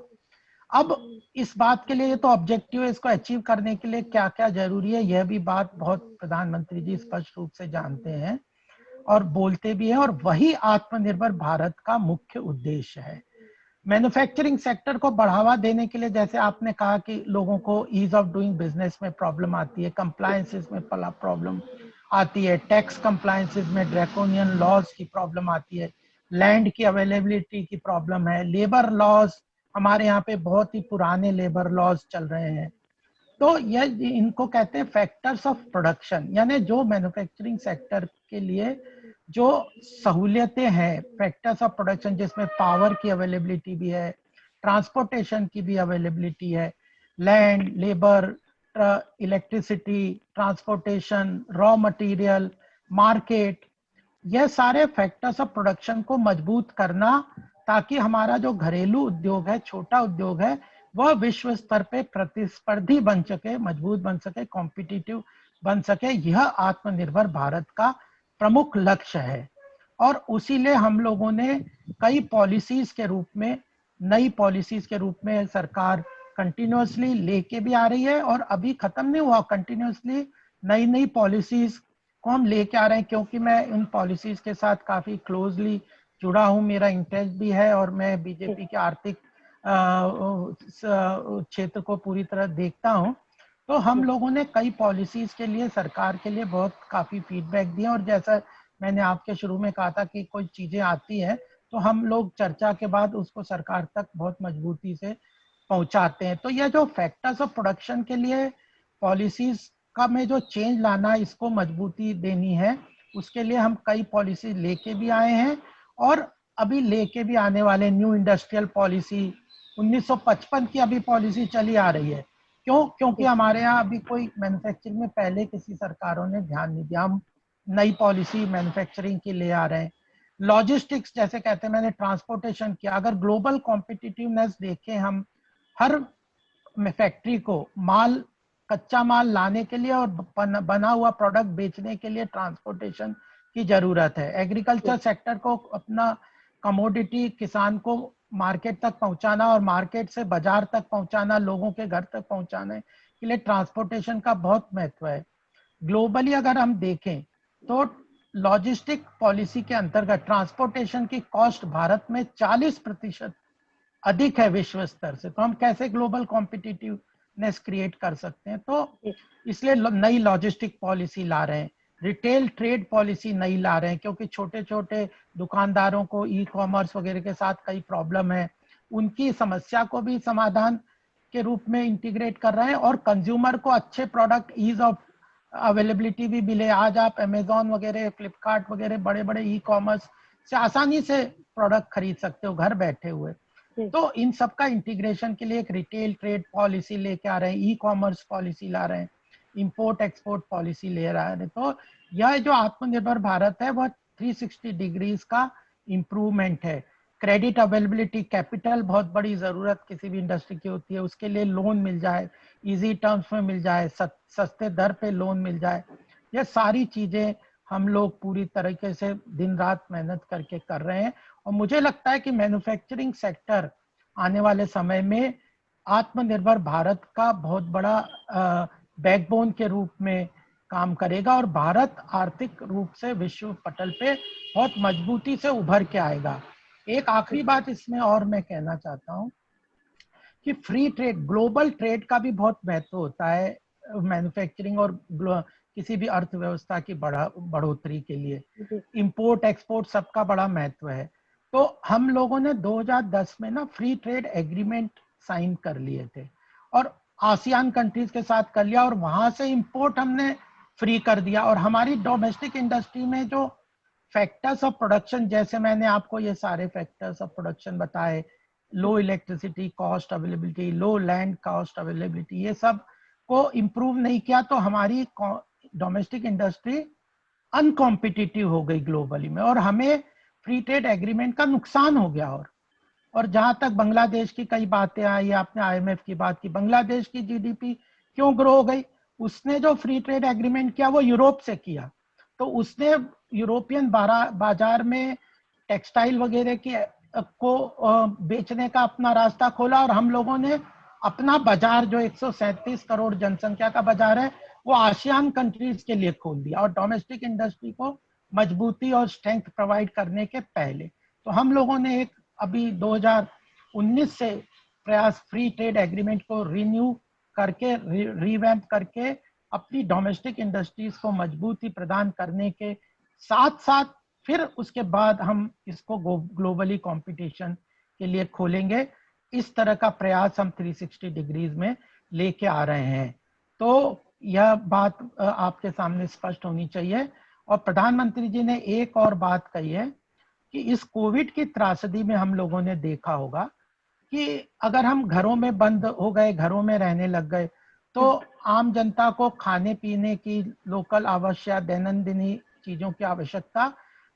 अब इस बात के लिए तो ऑब्जेक्टिव है, इसको अचीव करने के लिए क्या क्या जरूरी है यह भी बात बहुत प्रधानमंत्री जी स्पष्ट रूप से जानते हैं और बोलते भी हैं, और वही आत्मनिर्भर भारत का मुख्य उद्देश्य है। मैन्युफैक्चरिंग सेक्टर को बढ़ावा देने के लिए, जैसे आपने कहा कि लोगों को ईज ऑफ डूइंग बिजनेस में प्रॉब्लम आती है, कंप्लायंसेस में प्रॉब्लम आती है, टैक्स कंप्लायंसेस में ड्रैकोनियन लॉज की प्रॉब्लम आती है, लैंड की अवेलेबिलिटी की प्रॉब्लम है, लेबर लॉज हमारे यहाँ पे बहुत ही पुराने लेबर लॉज चल रहे हैं। तो यह इनको कहते हैं फैक्टर्स ऑफ प्रोडक्शन, यानी जो मैन्युफैक्चरिंग सेक्टर के लिए जो सहूलियतें हैं, फैक्टर्स ऑफ प्रोडक्शन, जिसमें पावर की अवेलेबिलिटी भी है, ट्रांसपोर्टेशन की भी अवेलेबिलिटी है, land, labour, electricity, transportation, raw material, market, यह सारे फैक्टर्स ऑफ प्रोडक्शन को मजबूत करना, ताकि हमारा जो घरेलू उद्योग है, छोटा उद्योग है, वह विश्व स्तर पे प्रतिस्पर्धी बन सके, मजबूत बन सके, कॉम्पिटिटिव बन सके। यह आत्मनिर्भर भारत का प्रमुख लक्ष्य है, और उसीलिए हम लोगों ने कई पॉलिसीज के रूप में, नई पॉलिसीज के रूप में सरकार कंटिन्यूअसली लेके भी आ रही है, और अभी खत्म नहीं हुआ, कंटिन्यूअसली नई नई पॉलिसीज को हम लेके आ रहे हैं, क्योंकि मैं इन पॉलिसीज के साथ काफी क्लोजली जुड़ा हूं, मेरा इंटरेस्ट भी है, और मैं बीजेपी के आर्थिक क्षेत्र को पूरी तरह देखता हूं। तो हम लोगों ने कई पॉलिसीज के लिए, सरकार के लिए बहुत काफी फीडबैक दिया, और जैसा मैंने आपके शुरू में कहा था कि कोई चीजें आती हैं तो हम लोग चर्चा के बाद उसको सरकार तक बहुत मजबूती से पहुंचाते हैं। तो यह जो फैक्टर्स ऑफ प्रोडक्शन के लिए पॉलिसीज का में जो चेंज लाना, इसको मजबूती देनी है, उसके लिए हम कई पॉलिसी लेके भी आए हैं, और अभी लेके भी आने वाले। न्यू इंडस्ट्रियल पॉलिसी 1955 की अभी पॉलिसी चली आ रही है। क्यों? क्योंकि हमारे यहाँ अभी कोई मैन्युफैक्चरिंग में पहले किसी सरकारों ने ध्यान नहीं दिया, हम नई पॉलिसी मैन्युफैक्चरिंग की ले आ रहे हैं। लॉजिस्टिक्स जैसे कहते हैं, मैंने ट्रांसपोर्टेशन किया। अगर ग्लोबल कॉम्पिटिटिवनेस देखें हम, हर में फैक्ट्री को माल, कच्चा माल लाने के लिए और बना हुआ प्रोडक्ट बेचने के लिए ट्रांसपोर्टेशन की जरूरत है। एग्रीकल्चर सेक्टर को अपना कमोडिटी किसान को मार्केट तक पहुंचाना और मार्केट से बाजार तक पहुंचाना, लोगों के घर तक पहुंचाने के लिए ट्रांसपोर्टेशन का बहुत महत्व है। ग्लोबली अगर हम देखें तो लॉजिस्टिक पॉलिसी के अंतर्गत ट्रांसपोर्टेशन की कॉस्ट भारत में 40% अधिक है विश्व स्तर से। तो हम कैसे ग्लोबल कॉम्पिटिटिवनेस क्रिएट कर सकते हैं? तो इसलिए नई लॉजिस्टिक पॉलिसी ला रहे हैं, रिटेल ट्रेड पॉलिसी नई ला रहे हैं, क्योंकि छोटे छोटे दुकानदारों को ई कॉमर्स वगैरह के साथ कई प्रॉब्लम है, उनकी समस्या को भी समाधान के रूप में इंटीग्रेट कर रहे हैं और कंज्यूमर को अच्छे प्रोडक्ट, ईज ऑफ अवेलेबिलिटी भी मिले। आज आप अमेजोन वगैरह, फ्लिपकार्ट वगैरह बड़े बड़े ई कॉमर्स से आसानी से प्रोडक्ट खरीद सकते हो घर बैठे हुए। तो इन सब का इंटीग्रेशन के लिए एक रिटेल ट्रेड पॉलिसी लेके आ रहे हैं, ई कॉमर्स पॉलिसी ला रहे हैं, इंपोर्ट एक्सपोर्ट पॉलिसी ले रहा है। तो यह जो आत्मनिर्भर भारत है वह 360 डिग्रीज का इम्प्रूवमेंट है। क्रेडिट अवेलेबिलिटी, कैपिटल बहुत बड़ी जरूरत किसी भी इंडस्ट्री की होती है, उसके लिए लोन मिल जाए, इजी टर्म्स में मिल जाए, सस्ते दर पे लोन मिल जाए, ये सारी चीजें हम लोग पूरी तरीके से दिन रात मेहनत करके कर रहे हैं। और मुझे लगता है कि मैन्युफैक्चरिंग सेक्टर आने वाले समय में आत्मनिर्भर भारत का बहुत बड़ा बैकबोन के रूप में काम करेगा और भारत आर्थिक रूप से विश्व पटल पे बहुत मजबूती से उभर के आएगा। एक आखिरी बात इसमें और मैं कहना चाहता हूँ कि फ्री ट्रेड, ग्लोबल ट्रेड का भी बहुत महत्व होता है मैन्युफैक्चरिंग और किसी भी अर्थव्यवस्था की बढ़ोतरी के लिए। इंपोर्ट एक्सपोर्ट सबका बड़ा महत्व है। तो हम लोगों ने 2010 में ना फ्री ट्रेड एग्रीमेंट साइन कर लिए थे और आसियान कंट्रीज के साथ कर लिया और वहां से इंपोर्ट हमने फ्री कर दिया। और हमारी डोमेस्टिक इंडस्ट्री में जो फैक्टर्स ऑफ प्रोडक्शन, जैसे मैंने आपको ये सारे फैक्टर्स ऑफ प्रोडक्शन बताए, low electricity cost availability, low land cost availability, ये सब को इम्प्रूव नहीं किया तो हमारी डोमेस्टिक इंडस्ट्री अनकॉम्पिटिटिव हो गई ग्लोबली में और हमें फ्री ट्रेड एग्रीमेंट का नुकसान हो गया। और जहां तक बांग्लादेश की कई बातें आई, आपने IMF की बात की, बांग्लादेश की GDP क्यों ग्रो हो गई? उसने जो फ्री ट्रेड एग्रीमेंट किया वो यूरोप से किया, तो उसने यूरोपियन बाजार में टेक्सटाइल वगैरह की को बेचने का अपना रास्ता खोला और हम लोगों ने अपना बाजार जो 137 करोड़ जनसंख्या का बाजार है वो आसियान कंट्रीज के लिए खोल दिया और डोमेस्टिक इंडस्ट्री को मजबूती और स्ट्रेंथ प्रोवाइड करने के पहले। तो हम लोगों ने एक अभी 2019 से प्रयास फ्री ट्रेड एग्रीमेंट को रिन्यू करके, रिवैम्प करके अपनी डोमेस्टिक इंडस्ट्रीज को मजबूती प्रदान करने के साथ साथ फिर उसके बाद हम इसको ग्लोबली कंपटीशन के लिए खोलेंगे। इस तरह का प्रयास हम 360 डिग्रीज में लेके आ रहे हैं। तो यह बात आपके सामने स्पष्ट होनी चाहिए। और प्रधानमंत्री जी ने एक और बात कही है कि इस कोविड की त्रासदी में हम लोगों ने देखा होगा कि अगर हम घरों में बंद हो गए, घरों में रहने लग गए, तो आम जनता को खाने पीने की लोकल आवश्यक दैनंदिन चीजों की आवश्यकता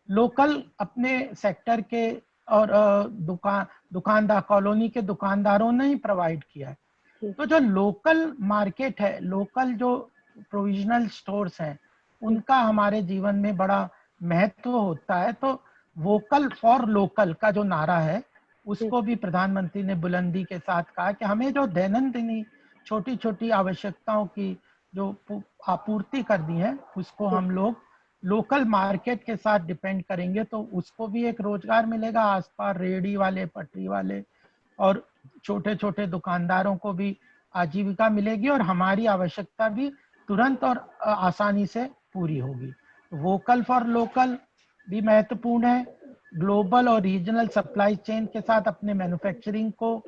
लोकल अपने सेक्टर के और दुकानदार, कॉलोनी के दुकानदारों ने ही प्रोवाइड किया है। तो जो लोकल मार्केट है, लोकल जो प्रोविजनल स्टोर्स हैं, उनका हमारे जीवन में बड़ा महत्व होता है। तो वोकल फॉर लोकल का जो नारा है उसको भी प्रधानमंत्री ने बुलंदी के साथ कहा कि हमें जो दैनंदिन छोटी छोटी आवश्यकताओं की जो आपूर्ति करनी है उसको हम लोग लोकल मार्केट के साथ डिपेंड करेंगे तो उसको भी एक रोजगार मिलेगा, आसपास रेहड़ी वाले, पटरी वाले और छोटे छोटे दुकानदारों को भी आजीविका मिलेगी और हमारी आवश्यकता भी तुरंत और आसानी से पूरी होगी। वोकल फॉर लोकल भी महत्वपूर्ण है। ग्लोबल और रीजनल सप्लाई चेन के साथ अपने मैन्युफैक्चरिंग को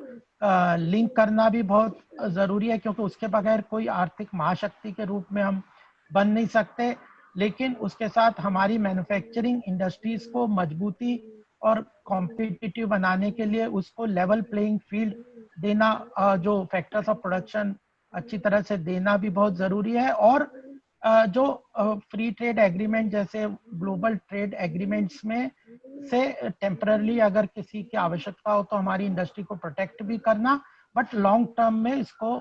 लिंक करना भी बहुत जरूरी है, क्योंकि उसके बगैर कोई आर्थिक महाशक्ति के रूप में हम बन नहीं सकते। लेकिन उसके साथ हमारी मैन्युफैक्चरिंग इंडस्ट्रीज को मजबूती और कॉम्पिटिटिव बनाने के लिए उसको लेवल प्लेइंग फील्ड देना, जो फैक्टर्स ऑफ प्रोडक्शन अच्छी तरह से देना भी बहुत जरूरी है। और जो फ्री ट्रेड एग्रीमेंट जैसे ग्लोबल ट्रेड एग्रीमेंट्स में से टेम्पररी अगर किसी की आवश्यकता हो तो हमारी इंडस्ट्री को प्रोटेक्ट भी करना बट लॉन्ग टर्म में इसको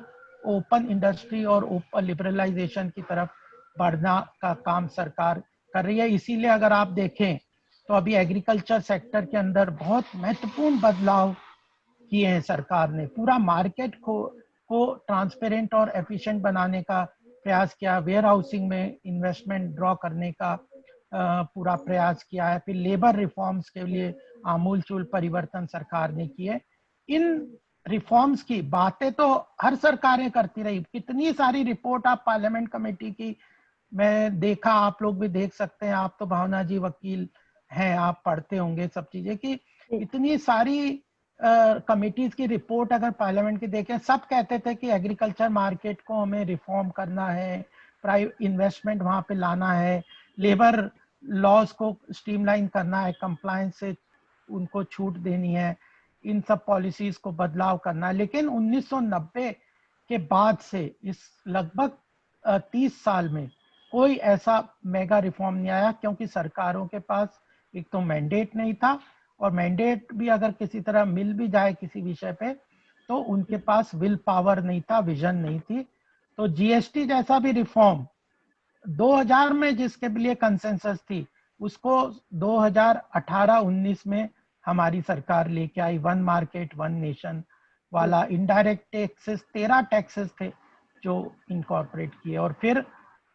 ओपन इंडस्ट्री और ओपन लिबरलाइजेशन की तरफ बढ़ना का काम सरकार कर रही है। इसीलिए अगर आप देखें तो अभी एग्रीकल्चर सेक्टर के अंदर बहुत महत्वपूर्ण बदलाव किए हैं सरकार ने। पूरा मार्केट को ट्रांसपेरेंट और एफिशिएंट बनाने का प्रयास किया, वेयर हाउसिंग में इन्वेस्टमेंट ड्रॉ करने का पूरा प्रयास किया है। फिर लेबर रिफॉर्म्स के लिए आमूलचूल परिवर्तन सरकार ने किए। इन रिफॉर्म्स की बातें तो हर सरकारें करती रही, कितनी सारी रिपोर्ट आप पार्लियामेंट कमेटी की मैं देखा, आप लोग भी देख सकते हैं, आप तो भावना जी वकील हैं, आप पढ़ते होंगे सब चीजें कि इतनी सारी कमिटीज की रिपोर्ट अगर पार्लियामेंट की देखें, सब कहते थे कि एग्रीकल्चर मार्केट को हमें रिफॉर्म करना है, प्राइवेट इन्वेस्टमेंट वहां पे लाना है, लेबर लॉज को स्ट्रीमलाइन करना है, कंप्लायंस से उनको छूट देनी है, इन सब पॉलिसीज को बदलाव करना है। लेकिन 1990 के बाद से इस लगभग 30 साल में कोई ऐसा मेगा रिफॉर्म नहीं आया, क्योंकि सरकारों के पास एक तो मैंडेट नहीं था, और मैंडेट भी अगर किसी तरह मिल भी जाए किसी विषय पे तो उनके पास विल पावर नहीं था, विजन नहीं थी। तो जीएसटी जैसा भी रिफॉर्म 2000 में जिसके लिए कंसेंसस थी, उसको 2018-19 में हमारी सरकार लेके आई। वन मार्केट वन नेशन वाला इनडायरेक्ट टैक्सेस 13 टैक्सेस थे जो इनकॉर्पोरेट किए। और फिर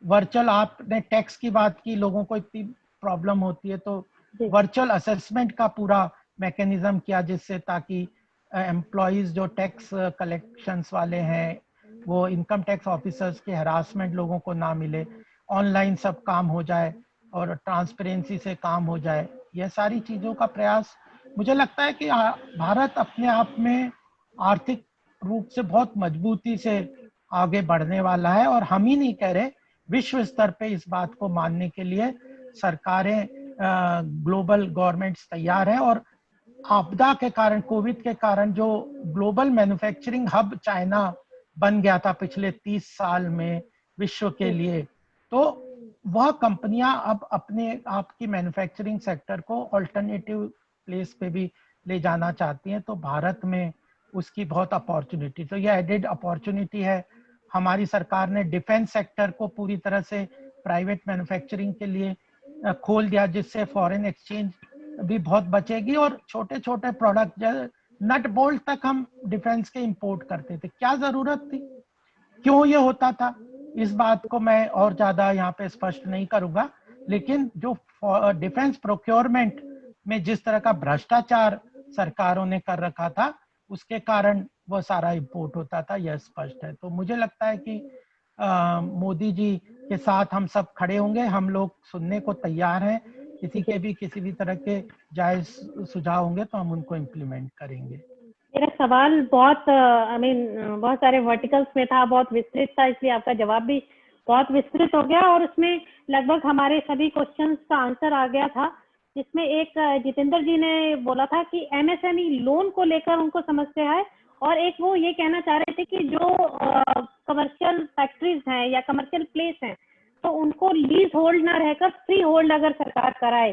वर्चुअल, आपने टैक्स की बात की, लोगों को इतनी प्रॉब्लम होती है, तो वर्चुअल असेसमेंट का पूरा मैकेनिज्म किया, जिससे ताकि एम्प्लॉइज जो टैक्स कलेक्शंस वाले हैं वो इनकम टैक्स ऑफिसर्स के हरासमेंट लोगों को ना मिले, ऑनलाइन सब काम हो जाए और ट्रांसपेरेंसी से काम हो जाए। यह सारी चीजों का प्रयास, मुझे लगता है कि भारत अपने आप में आर्थिक रूप से बहुत मजबूती से आगे बढ़ने वाला है। और हम ही नहीं कह रहे, विश्व स्तर पे इस बात को मानने के लिए सरकारें, ग्लोबल गवर्नमेंट्स तैयार है। और आपदा के कारण, कोविड के कारण जो ग्लोबल मैन्युफैक्चरिंग हब चाइना बन गया था पिछले 30 साल में विश्व के लिए, तो वह कंपनियां अब अपने आप की मैन्युफैक्चरिंग सेक्टर को ऑल्टरनेटिव प्लेस पे भी ले जाना चाहती हैं। तो भारत में उसकी बहुत अपॉर्चुनिटी, तो यह एडेड अपॉर्चुनिटी है। हमारी सरकार ने डिफेंस सेक्टर को पूरी तरह से प्राइवेट मैन्युफैक्चरिंग के लिए खोल दिया, जिससे फॉरेन एक्सचेंज भी बहुत बचेगी। और छोटे छोटे प्रोडक्ट, नट बोल्ट तक हम डिफेंस के इंपोर्ट करते थे, क्या जरूरत थी, क्यों ये होता था, इस बात को मैं और ज्यादा यहाँ पे स्पष्ट नहीं करूंगा। लेकिन जो डिफेंस प्रोक्योरमेंट में जिस तरह का भ्रष्टाचार सरकारों ने कर रखा था, उसके कारण वो सारा इंपोर्ट होता था, यह स्पष्ट है। तो मुझे लगता है कि मोदी जी के साथ हम सब खड़े होंगे, हम लोग सुनने को तैयार हैं, किसी के भी किसी भी तरह के जायज सुझाव होंगे तो हम उनको इम्प्लीमेंट करेंगे। मेरा सवाल बहुत बहुत सारे वर्टिकल्स में था, बहुत विस्तृत था, इसलिए आपका जवाब भी बहुत विस्तृत हो गया और उसमें लगभग हमारे सभी क्वेश्चंस का आंसर आ गया था। जिसमें एक जितेंद्र जी ने बोला था कि एमएसएमई लोन को लेकर उनको समस्या है, और एक वो ये कहना चाह रहे थे कि जो कमर्शियल फैक्ट्रीज हैं या कमर्शियल प्लेस हैं, तो उनको लीज होल्ड ना रहकर फ्री होल्ड अगर सरकार कराए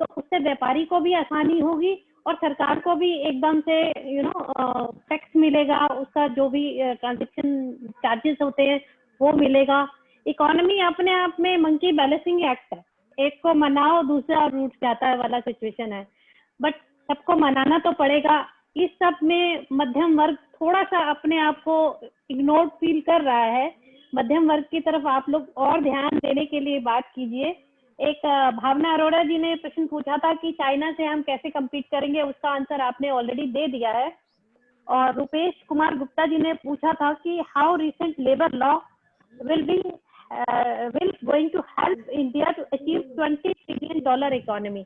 तो उससे व्यापारी को भी आसानी होगी और सरकार को भी एकदम से टैक्स मिलेगा, उसका जो भी ट्रांजेक्शन चार्जेस होते हैं वो मिलेगा। इकोनॉमी अपने आप में मंकी बैलेंसिंग एक्ट है, एक को मनाओ दूसरा रूठ जाता है वाला सिचुएशन है, बट सबको मनाना तो पड़ेगा। इस सब में मध्यम वर्ग थोड़ा सा अपने आप को इग्नोर्ड फील कर रहा है, मध्यम वर्ग की तरफ आप लोग और ध्यान देने के लिए बात कीजिए। एक भावना अरोड़ा जी ने प्रश्न पूछा था कि चाइना से हम कैसे कम्पीट करेंगे, उसका आंसर आपने ऑलरेडी दे दिया है। और रुपेश कुमार गुप्ता जी ने पूछा था कि how recent labour law will going to help India to achieve $20 trillion economy.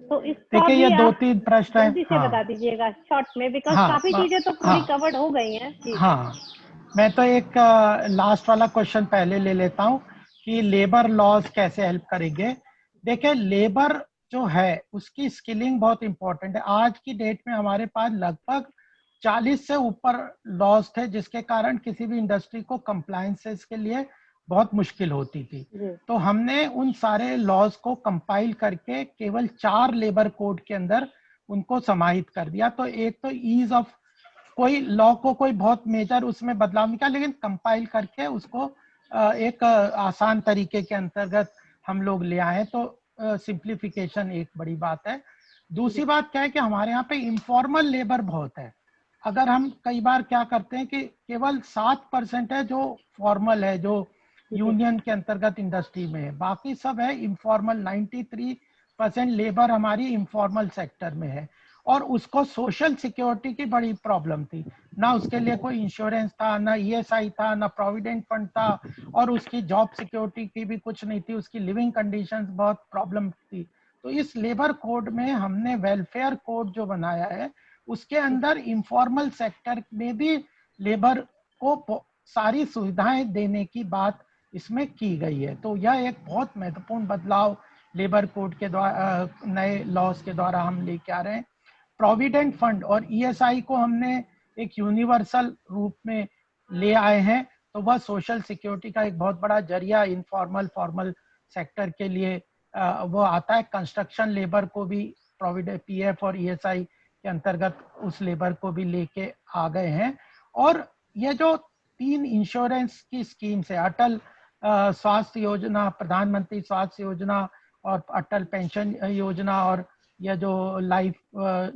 तो इसका देखिए, ये 2-3 प्रश्न है, जल्दी से बता दीजिएगा शॉर्ट में, बिकॉज काफी चीजें तो पूरी कवर्ड हो गई हैं। हाँ, मैं तो एक लास्ट वाला क्वेश्चन पहले ले लेता हूँ कि लेबर लॉज कैसे हेल्प करेंगे। देखिए, लेबर जो है उसकी स्किलिंग बहुत इंपॉर्टेंट है। आज की डेट में हमारे पास लगभग 40 से ऊपर लॉज थे, जिसके कारण किसी भी इंडस्ट्री को कंप्लायंसेस के लिए बहुत मुश्किल होती थी। तो हमने उन सारे लॉज को कंपाइल करके केवल 4 लेबर कोड के अंदर उनको समाहित कर दिया। तो एक तो ईज ऑफ कोई लॉ को कोई बहुत मेजर उसमें बदलाव नहीं किया, लेकिन कंपाइल करके उसको एक आसान तरीके के अंतर्गत हम लोग ले आए, तो सिंप्लीफिकेशन एक बड़ी बात है। दूसरी बात क्या है कि हमारे यहाँ पे इनफॉर्मल लेबर बहुत है। अगर हम कई बार क्या करते हैं कि केवल 7% है जो फॉर्मल है, जो यूनियन के अंतर्गत इंडस्ट्री में है, बाकी सब है इनफॉर्मल। 93% लेबर हमारी इनफॉर्मल सेक्टर में है, और उसको सोशल सिक्योरिटी की बड़ी प्रॉब्लम थी। ना उसके लिए कोई इंश्योरेंस था, ना ईएसआई था, ना प्रोविडेंट फंड था, और उसकी जॉब सिक्योरिटी की भी कुछ नहीं थी, उसकी लिविंग कंडीशंस बहुत प्रॉब्लम थी। तो इस लेबर कोड में हमने वेलफेयर कोड जो बनाया है, उसके अंदर इनफॉर्मल सेक्टर में भी लेबर को सारी सुविधाएं देने की बात इसमें की गई है। तो यह एक बहुत महत्वपूर्ण बदलाव लेबर कोड के द्वारा, नए लॉज के द्वारा हम लेके आ रहे हैं। प्रोविडेंट फंड और ईएसआई को हमने एक यूनिवर्सल रूप में ले आए हैं, तो वह सोशल सिक्योरिटी का एक बहुत बड़ा जरिया इनफॉर्मल फॉर्मल सेक्टर के लिए वो आता है। कंस्ट्रक्शन लेबर को भी प्रोविडेंट पीएफ और ईएसआई के अंतर्गत उस लेबर को भी लेके आ गए हैं। और ये जो 3 इंश्योरेंस की स्कीम्स है, अटल स्वास्थ्य योजना, प्रधानमंत्री स्वास्थ्य योजना और अटल पेंशन योजना, और यह जो लाइफ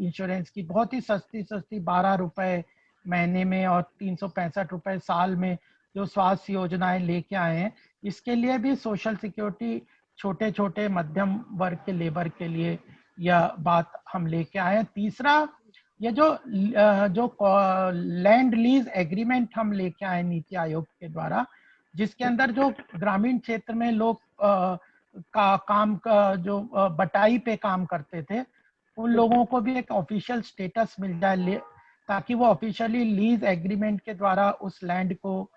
इंश्योरेंस की बहुत ही सस्ती 12 रुपए महीने में और 365 रुपए साल में जो स्वास्थ्य योजनाएं लेके आए हैं, इसके लिए भी सोशल सिक्योरिटी छोटे छोटे मध्यम वर्ग के लेबर के लिए यह बात हम लेके आए हैं। तीसरा, ये जो लैंड लीज एग्रीमेंट हम लेके आए नीति आयोग के द्वारा, जिसके अंदर जो ग्रामीण क्षेत्र में लोग जो बटाई पे काम करते थे, उन लोगों को भी एक ऑफिशियल स्टेटस मिल जाए, ताकि वो ऑफिशियली लीज एग्रीमेंट के द्वारा उस लैंड को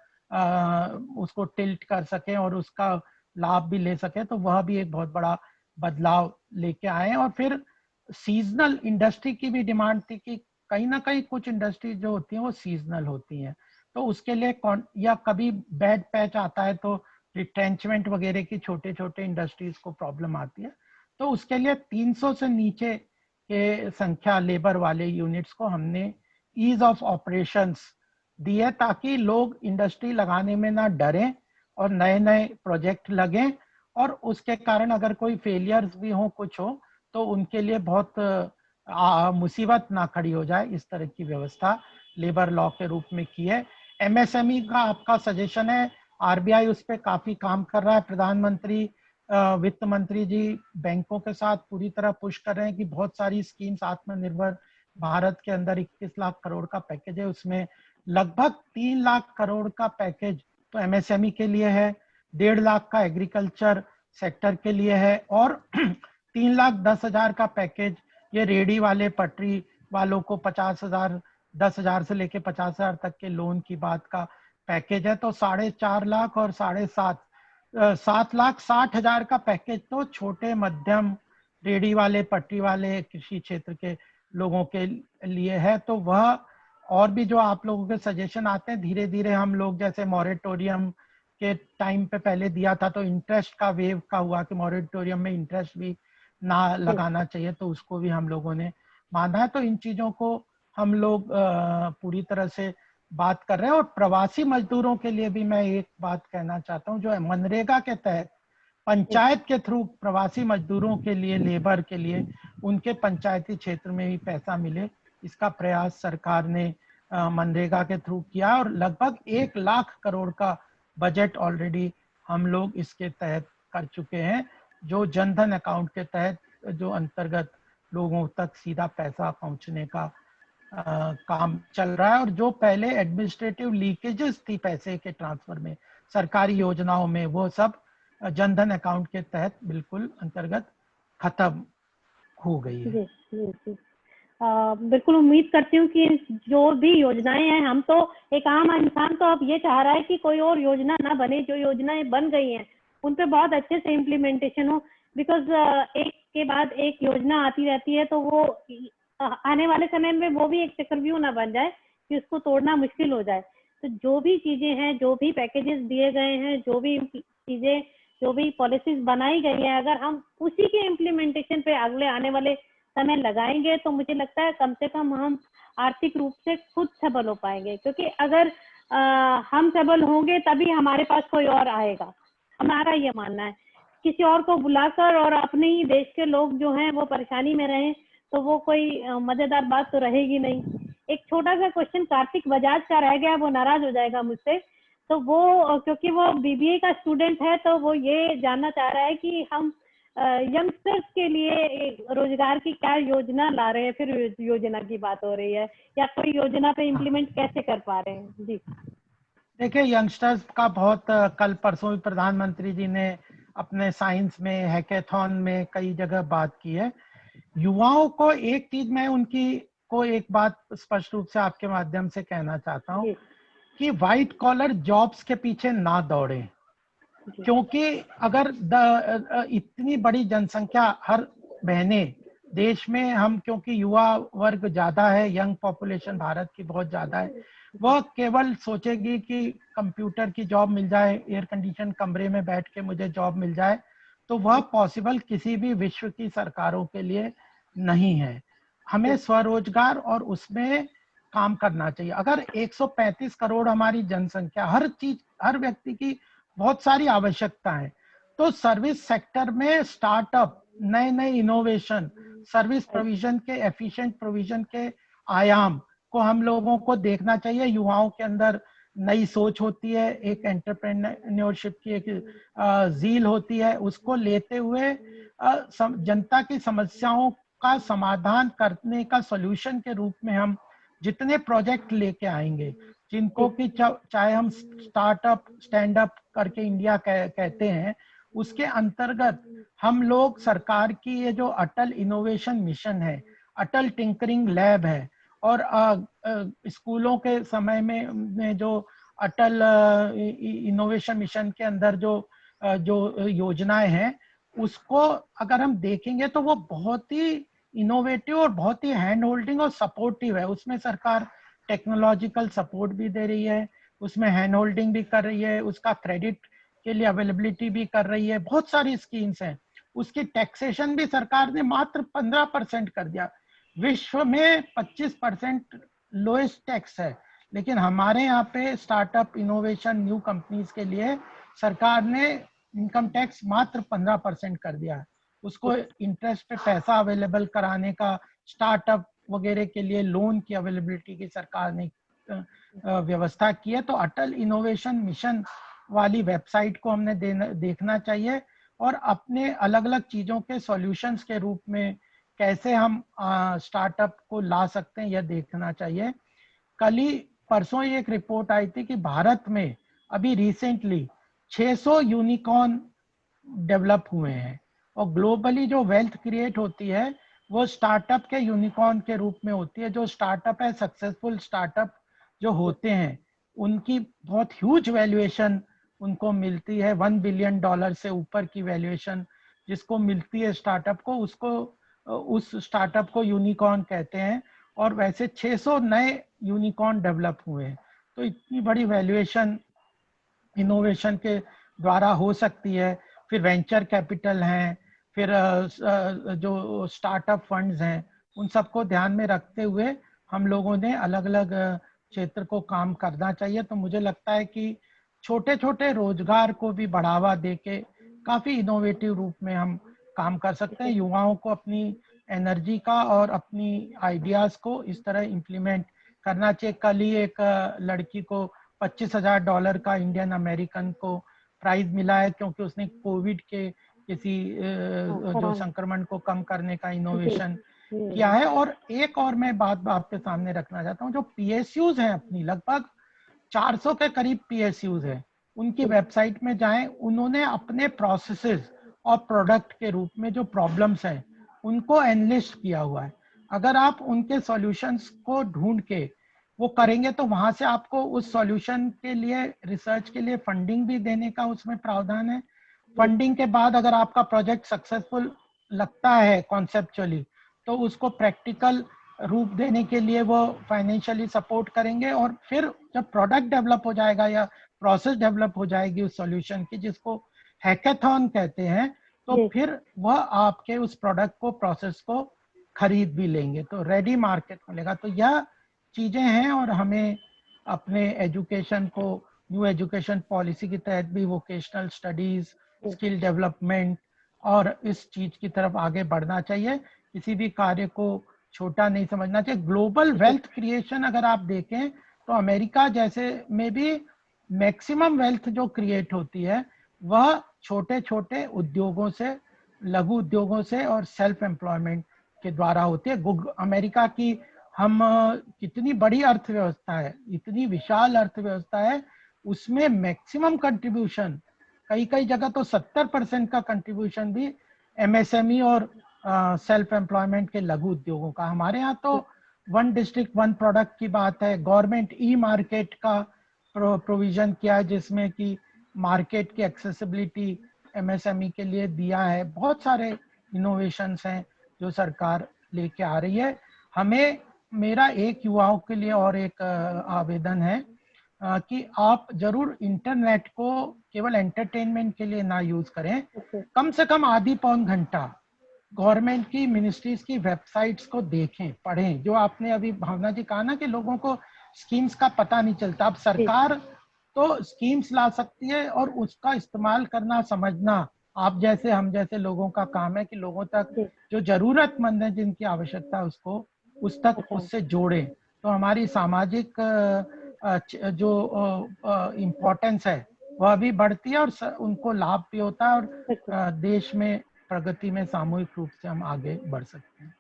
उसको टिल्ट कर सके और उसका लाभ भी ले सके। तो वह भी एक बहुत बड़ा बदलाव लेके आए। और फिर सीजनल इंडस्ट्री की भी डिमांड थी कि कहीं ना कहीं कुछ इंडस्ट्री जो होती हैं वो सीजनल होती हैं, तो उसके लिए या कभी बैड पैच आता है तो रिट्रेंचमेंट वगैरह की छोटे छोटे इंडस्ट्रीज को प्रॉब्लम आती है, तो उसके लिए 300 से नीचे के संख्या लेबर वाले यूनिट्स को हमने ईज ऑफ ऑपरेशंस दिए, ताकि लोग इंडस्ट्री लगाने में ना डरें और नए नए प्रोजेक्ट लगें, और उसके कारण अगर कोई फेलियर्स भी हो, कुछ हो, तो उनके लिए बहुत मुसीबत ना खड़ी हो जाए। इस तरह की व्यवस्था लेबर लॉ के रूप में की है। एमएसएमई का आपका सजेशन है, आरबीआई उस पर काफी काम कर रहा है। प्रधानमंत्री वित्त मंत्री जी बैंकों के साथ पूरी तरह पुश कर रहे हैं कि बहुत सारी स्कीम्स, आत्मनिर्भर भारत के अंदर 21 लाख करोड़ का पैकेज है, उसमें लगभग 3 लाख करोड़ का पैकेज तो एमएसएमई के लिए है, 1.5 लाख का एग्रीकल्चर सेक्टर के लिए है, और 3,10,000 का पैकेज ये रेडी वाले, पटरी वालों को 50,000, 10,000 से लेके 50,000 तक के लोन की बात का पैकेज है। तो 4.5 लाख और 7,60,000 का पैकेज तो छोटे मध्यम रेडी वाले, पटरी वाले कृषि क्षेत्र के लोगों के लिए है। तो वह और भी जो आप लोगों के सजेशन आते हैं, धीरे धीरे हम लोग, जैसे मॉरेटोरियम के टाइम पे पहले दिया था तो इंटरेस्ट का वेव का हुआ कि मॉरेटोरियम में इंटरेस्ट भी ना लगाना चाहिए, तो उसको भी हम लोगों ने माना है। तो इन चीजों को हम लोग पूरी तरह से बात कर रहे हैं। और प्रवासी मजदूरों के लिए भी मैं एक बात कहना चाहता हूँ, जो मनरेगा के तहत पंचायत के थ्रू प्रवासी मजदूरों के लिए, लेबर के लिए, उनके पंचायती क्षेत्र में ही पैसा मिले, इसका प्रयास सरकार ने मनरेगा के थ्रू किया, और लगभग 1 लाख करोड़ का बजट ऑलरेडी हम लोग इसके तहत कर चुके हैं, जो जनधन अकाउंट के तहत, जो अंतर्गत लोगों तक सीधा पैसा पहुंचने का काम चल रहा है। और जो पहले एडमिनिस्ट्रेटिव लीकेजेस थी पैसे के ट्रांसफर में, सरकारी योजनाओं में, वो सब जनधन अकाउंट के तहत बिल्कुल अंतर्गत खत्म हो गई है। जी जी जी, बिल्कुल उम्मीद करती हूँ कि जो भी योजनाएं हैं, हम तो एक आम इंसान तो अब ये चाह रहा है कि कोई और योजना ना बने, जो योजनाएं बन गई हैं उन पे बहुत अच्छे से इम्प्लीमेंटेशन हो, बिकॉज एक के बाद एक योजना आती रहती है, तो वो आने वाले समय में वो भी एक चक्रव्यूह ना बन जाए कि उसको तोड़ना मुश्किल हो जाए। तो जो भी चीजें हैं, जो भी पैकेजेस दिए गए हैं, जो भी चीजें, जो भी पॉलिसीज बनाई गई है, अगर हम उसी के इम्प्लीमेंटेशन पे अगले आने वाले समय लगाएंगे, तो मुझे लगता है कम से कम हम आर्थिक रूप से खुद सबल हो पाएंगे, क्योंकि अगर हम सबल होंगे तभी हमारे पास कोई और आएगा। हमारा ये मानना है, किसी और को बुलाकर और अपने ही देश के लोग जो हैं वो परेशानी में रहें तो वो कोई मजेदार बात तो रहेगी नहीं। एक छोटा सा क्वेश्चन कार्तिक बजाज का रह गया, वो नाराज हो जाएगा मुझसे, तो वो क्योंकि वो बीबीए का स्टूडेंट है तो वो ये जानना चाह रहा है कि हम यंगस्टर्स के लिए रोजगार की क्या योजना ला रहे हैं, फिर योजना की बात हो रही है, या कोई योजना पे इम्प्लीमेंट कैसे कर पा रहे हैं? जी देखिए, यंगस्टर्स का बहुत कल परसों भी प्रधानमंत्री जी ने अपने साइंस में, हैकेथॉन में कई जगह बात की है। युवाओं को एक चीज मैं उनकी को एक बात स्पष्ट रूप से आपके माध्यम से कहना चाहता हूँ जी कि व्हाइट कॉलर जॉब्स के पीछे ना दौड़े, जी क्योंकि अगर इतनी बड़ी जनसंख्या हर महीने देश में हम, क्योंकि युवा वर्ग ज्यादा है, यंग पॉपुलेशन भारत की बहुत ज्यादा है, वह केवल सोचेगी कि कंप्यूटर की जॉब मिल जाए, एयर कंडीशन कमरे में बैठ के मुझे जॉब मिल जाए, तो वह पॉसिबल किसी भी विश्व की सरकारों के लिए नहीं है। हमें स्वरोजगार और उसमें काम करना चाहिए। अगर 135 करोड़ हमारी जनसंख्या, हर चीज, हर व्यक्ति की बहुत सारी आवश्यकता है, तो सर्विस सेक्टर में स्टार्टअप, नए नए इनोवेशन, सर्विस प्रोविजन के, एफिशिएंट प्रोविजन के आयाम को हम लोगों को देखना चाहिए। युवाओं के अंदर नई सोच होती है, एक एंटरप्रेन्योरशिप की एक जील होती है, उसको लेते हुए जनता की समस्याओं का समाधान करने का सॉल्यूशन के रूप में हम जितने प्रोजेक्ट लेके आएंगे, जिनको कि चाहे हम स्टार्टअप, स्टैंड अप करके इंडिया कहते हैं, उसके अंतर्गत हम लोग सरकार की ये जो अटल इनोवेशन मिशन है, अटल टिंकरिंग लैब है, और स्कूलों के समय में जो अटल इनोवेशन मिशन के अंदर जो योजनाएं हैं, उसको अगर हम देखेंगे तो वो बहुत ही इनोवेटिव और बहुत ही हैंड होल्डिंग और सपोर्टिव है। उसमें सरकार टेक्नोलॉजिकल सपोर्ट भी दे रही है, उसमें हैंड होल्डिंग भी कर रही है, उसका क्रेडिट के लिए अवेलेबिलिटी भी कर रही है, बहुत सारी स्कीम्स हैं। उसकी टैक्सेशन भी सरकार ने मात्र 15% कर दिया। विश्व में 25% लोएस्ट टैक्स है, लेकिन हमारे यहाँ पे स्टार्टअप, इनोवेशन, न्यू कंपनीज के लिए सरकार ने इनकम टैक्स मात्र 15% कर दिया है। उसको इंटरेस्ट पे पैसा अवेलेबल कराने का, स्टार्टअप वगैरह के लिए लोन की अवेलेबिलिटी की सरकार ने व्यवस्था की है। तो अटल इनोवेशन मिशन वाली वेबसाइट को हमने देखना चाहिए, और अपने अलग अलग चीजों के सॉल्यूशंस के रूप में कैसे हम स्टार्टअप को ला सकते हैं, यह देखना चाहिए। कल ही परसों ही एक रिपोर्ट आई थी कि भारत में अभी रिसेंटली 600 यूनिकॉर्न डेवलप हुए हैं, और ग्लोबली जो वेल्थ क्रिएट होती है वो स्टार्टअप के यूनिकॉर्न के रूप में होती है। जो स्टार्टअप है, सक्सेसफुल स्टार्टअप जो होते हैं, उनकी बहुत ह्यूज वैल्यूएशन उनको मिलती है। $1 बिलियन से ऊपर की वैल्यूएशन जिसको मिलती है स्टार्टअप को, उसको, उस स्टार्टअप को यूनिकॉर्न कहते हैं। और वैसे 600 नए यूनिकॉर्न डेवलप हुए हैं। तो इतनी बड़ी वैल्यूएशन इनोवेशन के द्वारा हो सकती है। फिर वेंचर कैपिटल हैं, फिर जो स्टार्टअप फंड्स हैं, उन सबको ध्यान में रखते हुए हम लोगों ने अलग अलग क्षेत्र को काम करना चाहिए। तो मुझे लगता है कि छोटे छोटे रोजगार को भी बढ़ावा देके काफी इनोवेटिव रूप में हम काम कर सकते हैं। युवाओं को अपनी एनर्जी का और अपनी आइडियाज को इस तरह इम्प्लीमेंट करना चाहिए। कल ही एक लड़की को $25,000 का इंडियन अमेरिकन को प्राइज मिला है, क्योंकि उसने कोविड के किसी जो संक्रमण को कम करने का इनोवेशन किया है। और एक और मैं बात आपके सामने रखना चाहता हूँ, जो पीएसयूज हैं, अपनी लगभग 400 के करीब पीएसयूज हैं, उनकी वेबसाइट में जाएं। उन्होंने अपने प्रोसेसेस और प्रोडक्ट के रूप में जो प्रॉब्लम्स हैं उनको एनलिस्ट किया हुआ है। अगर आप उनके सॉल्यूशंस को ढूंढ के वो करेंगे तो वहां से आपको उस सॉल्यूशन के लिए, रिसर्च के लिए फंडिंग भी देने का उसमें प्रावधान है। फंडिंग के बाद अगर आपका प्रोजेक्ट सक्सेसफुल लगता है कॉन्सेप्चुअली, तो उसको प्रैक्टिकल रूप देने के लिए वो फाइनेंशियली सपोर्ट करेंगे। और फिर जब प्रोडक्ट डेवलप हो जाएगा या प्रोसेस डेवलप हो जाएगी उस सॉल्यूशन की, जिसको हैकेथॉन कहते हैं, तो फिर वह आपके उस प्रोडक्ट को, प्रोसेस को खरीद भी लेंगे, तो रेडी मार्केट मिलेगा। तो यह चीजें हैं और हमें अपने एजुकेशन को न्यू एजुकेशन पॉलिसी के तहत भी वोकेशनल स्टडीज, स्किल डेवलपमेंट और इस चीज की तरफ आगे बढ़ना चाहिए। किसी भी कार्य को छोटा नहीं समझना चाहिए। ग्लोबल वेल्थ क्रिएशन अगर आप देखें तो अमेरिका जैसे में भी मैक्सिमम वेल्थ जो क्रिएट होती है वह छोटे छोटे उद्योगों से, लघु उद्योगों से और सेल्फ एम्प्लॉयमेंट के द्वारा होती है। अमेरिका की हम कितनी बड़ी अर्थव्यवस्था है, इतनी विशाल अर्थव्यवस्था है, उसमें मैक्सिमम कंट्रीब्यूशन कई कई जगह तो 70% का कंट्रीब्यूशन भी एमएसएमई और सेल्फ एम्प्लॉयमेंट के लघु उद्योगों का। हमारे यहाँ तो वन डिस्ट्रिक्ट वन प्रोडक्ट की बात है। गवर्नमेंट ई मार्केट का प्रोविजन किया है जिसमें कि मार्केट की एक्सेसिबिलिटी एमएसएमई के लिए दिया है। बहुत सारे इनोवेशंस हैं जो सरकार लेके आ रही है। हमें, मेरा एक युवाओं के लिए और एक आवेदन है कि आप जरूर इंटरनेट को केवल एंटरटेनमेंट के लिए ना यूज करें। कम से कम आधी पौन घंटा गवर्नमेंट की मिनिस्ट्रीज की वेबसाइट्स को देखें, पढ़ें। जो आपने अभी भावना जी कहा ना कि लोगों को स्कीम्स का पता नहीं चलता, अब सरकार तो स्कीम्स ला सकती है और उसका इस्तेमाल करना, समझना आप जैसे हम जैसे लोगों का काम है कि लोगों तक जो जरूरतमंद है, जिनकी आवश्यकता है, उसको उस तक उससे जोड़ें। तो हमारी सामाजिक जो इम्पोर्टेंस है वह भी बढ़ती है और उनको लाभ भी होता है और देश में प्रगति में सामूहिक रूप से हम आगे बढ़ सकते हैं।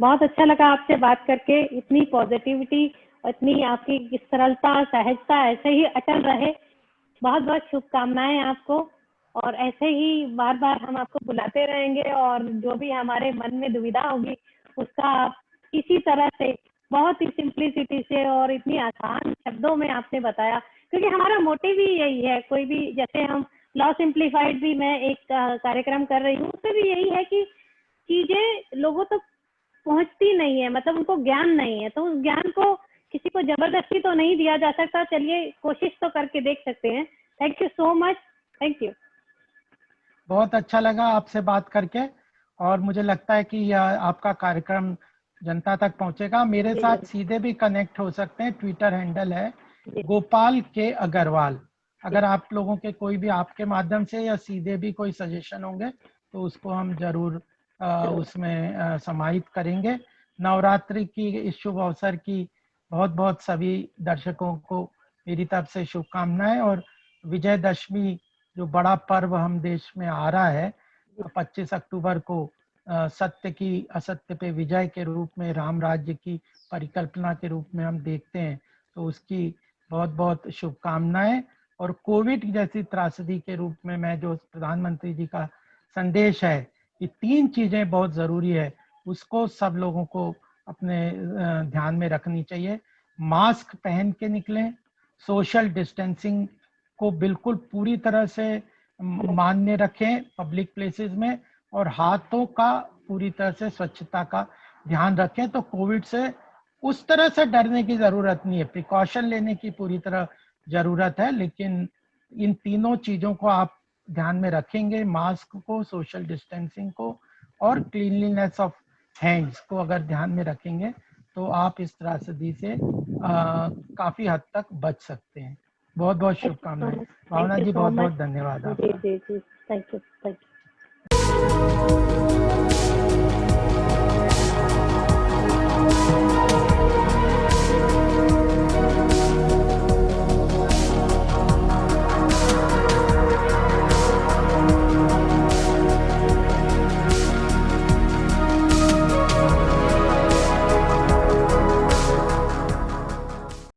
बहुत अच्छा लगा आपसे बात करके। इतनी पॉजिटिविटी, इतनी आपकी सरलता, सहजता ऐसे ही अटल रहे। बहुत बहुत शुभकामनाएं आपको, और ऐसे ही बार बार हम आपको बुलाते रहेंगे और जो भी हमारे मन में दुविधा होगी उसका आप इसी तरह से बहुत ही सिंप्लिसिटी से और इतनी आसान शब्दों में आपने बताया, क्योंकि हमारा मोटिव ही यही है। कोई भी, जैसे हम लॉ सिंप्लीफाइड भी मैं एक कार्यक्रम कर रही हूँ, उसमें भी यही है कि चीजें लोगों तक पहुंचती नहीं है, मतलब उनको ज्ञान नहीं है, तो उस ज्ञान को किसी को जबरदस्ती तो नहीं दिया जा सकता। चलिए कोशिश तो करके देख सकते हैं। Thank you so much. Thank you. बहुत अच्छा लगा आपसे बात करके और मुझे लगता है कि यह आपका कार्यक्रम जनता तक पहुंचेगा। मेरे साथ सीधे भी कनेक्ट हो सकते हैं। ट्विटर हैंडल है गोपाल के अग्रवाल। अगर आप लोगों के कोई भी आपके माध्यम से या सीधे भी कोई सजेशन होंगे तो उसको हम जरूर उसमें समाहित करेंगे। नवरात्रि की इस शुभ अवसर की बहुत बहुत सभी दर्शकों को मेरी तरफ से शुभकामनाएं। और विजयदशमी जो बड़ा पर्व हम देश में आ रहा है 25 अक्टूबर को, सत्य की असत्य पे विजय के रूप में, राम राज्य की परिकल्पना के रूप में हम देखते हैं, तो उसकी बहुत बहुत शुभकामनाएं। और कोविड जैसी त्रासदी के रूप में मैं जो प्रधानमंत्री जी का संदेश है कि 3 चीजें बहुत जरूरी है, उसको सब लोगों को अपने ध्यान में रखनी चाहिए। मास्क पहन के निकलें, सोशल डिस्टेंसिंग को बिल्कुल पूरी तरह से मान्य रखें पब्लिक प्लेसेस में, और हाथों का पूरी तरह से स्वच्छता का ध्यान रखें। तो कोविड से उस तरह से डरने की जरूरत नहीं है, प्रिकॉशन लेने की पूरी तरह जरूरत है, लेकिन इन तीनों चीजों को आप ध्यान में रखेंगे, मास्क को, सोशल डिस्टेंसिंग को और क्लीनलीनेस ऑफ हैंड्स को अगर ध्यान में रखेंगे तो आप इस त्रासदी से काफी हद तक बच सकते हैं। बहुत बहुत शुभकामनाएं। भावना जी बहुत बहुत धन्यवाद आपका। जी जी जी, थैंक यू।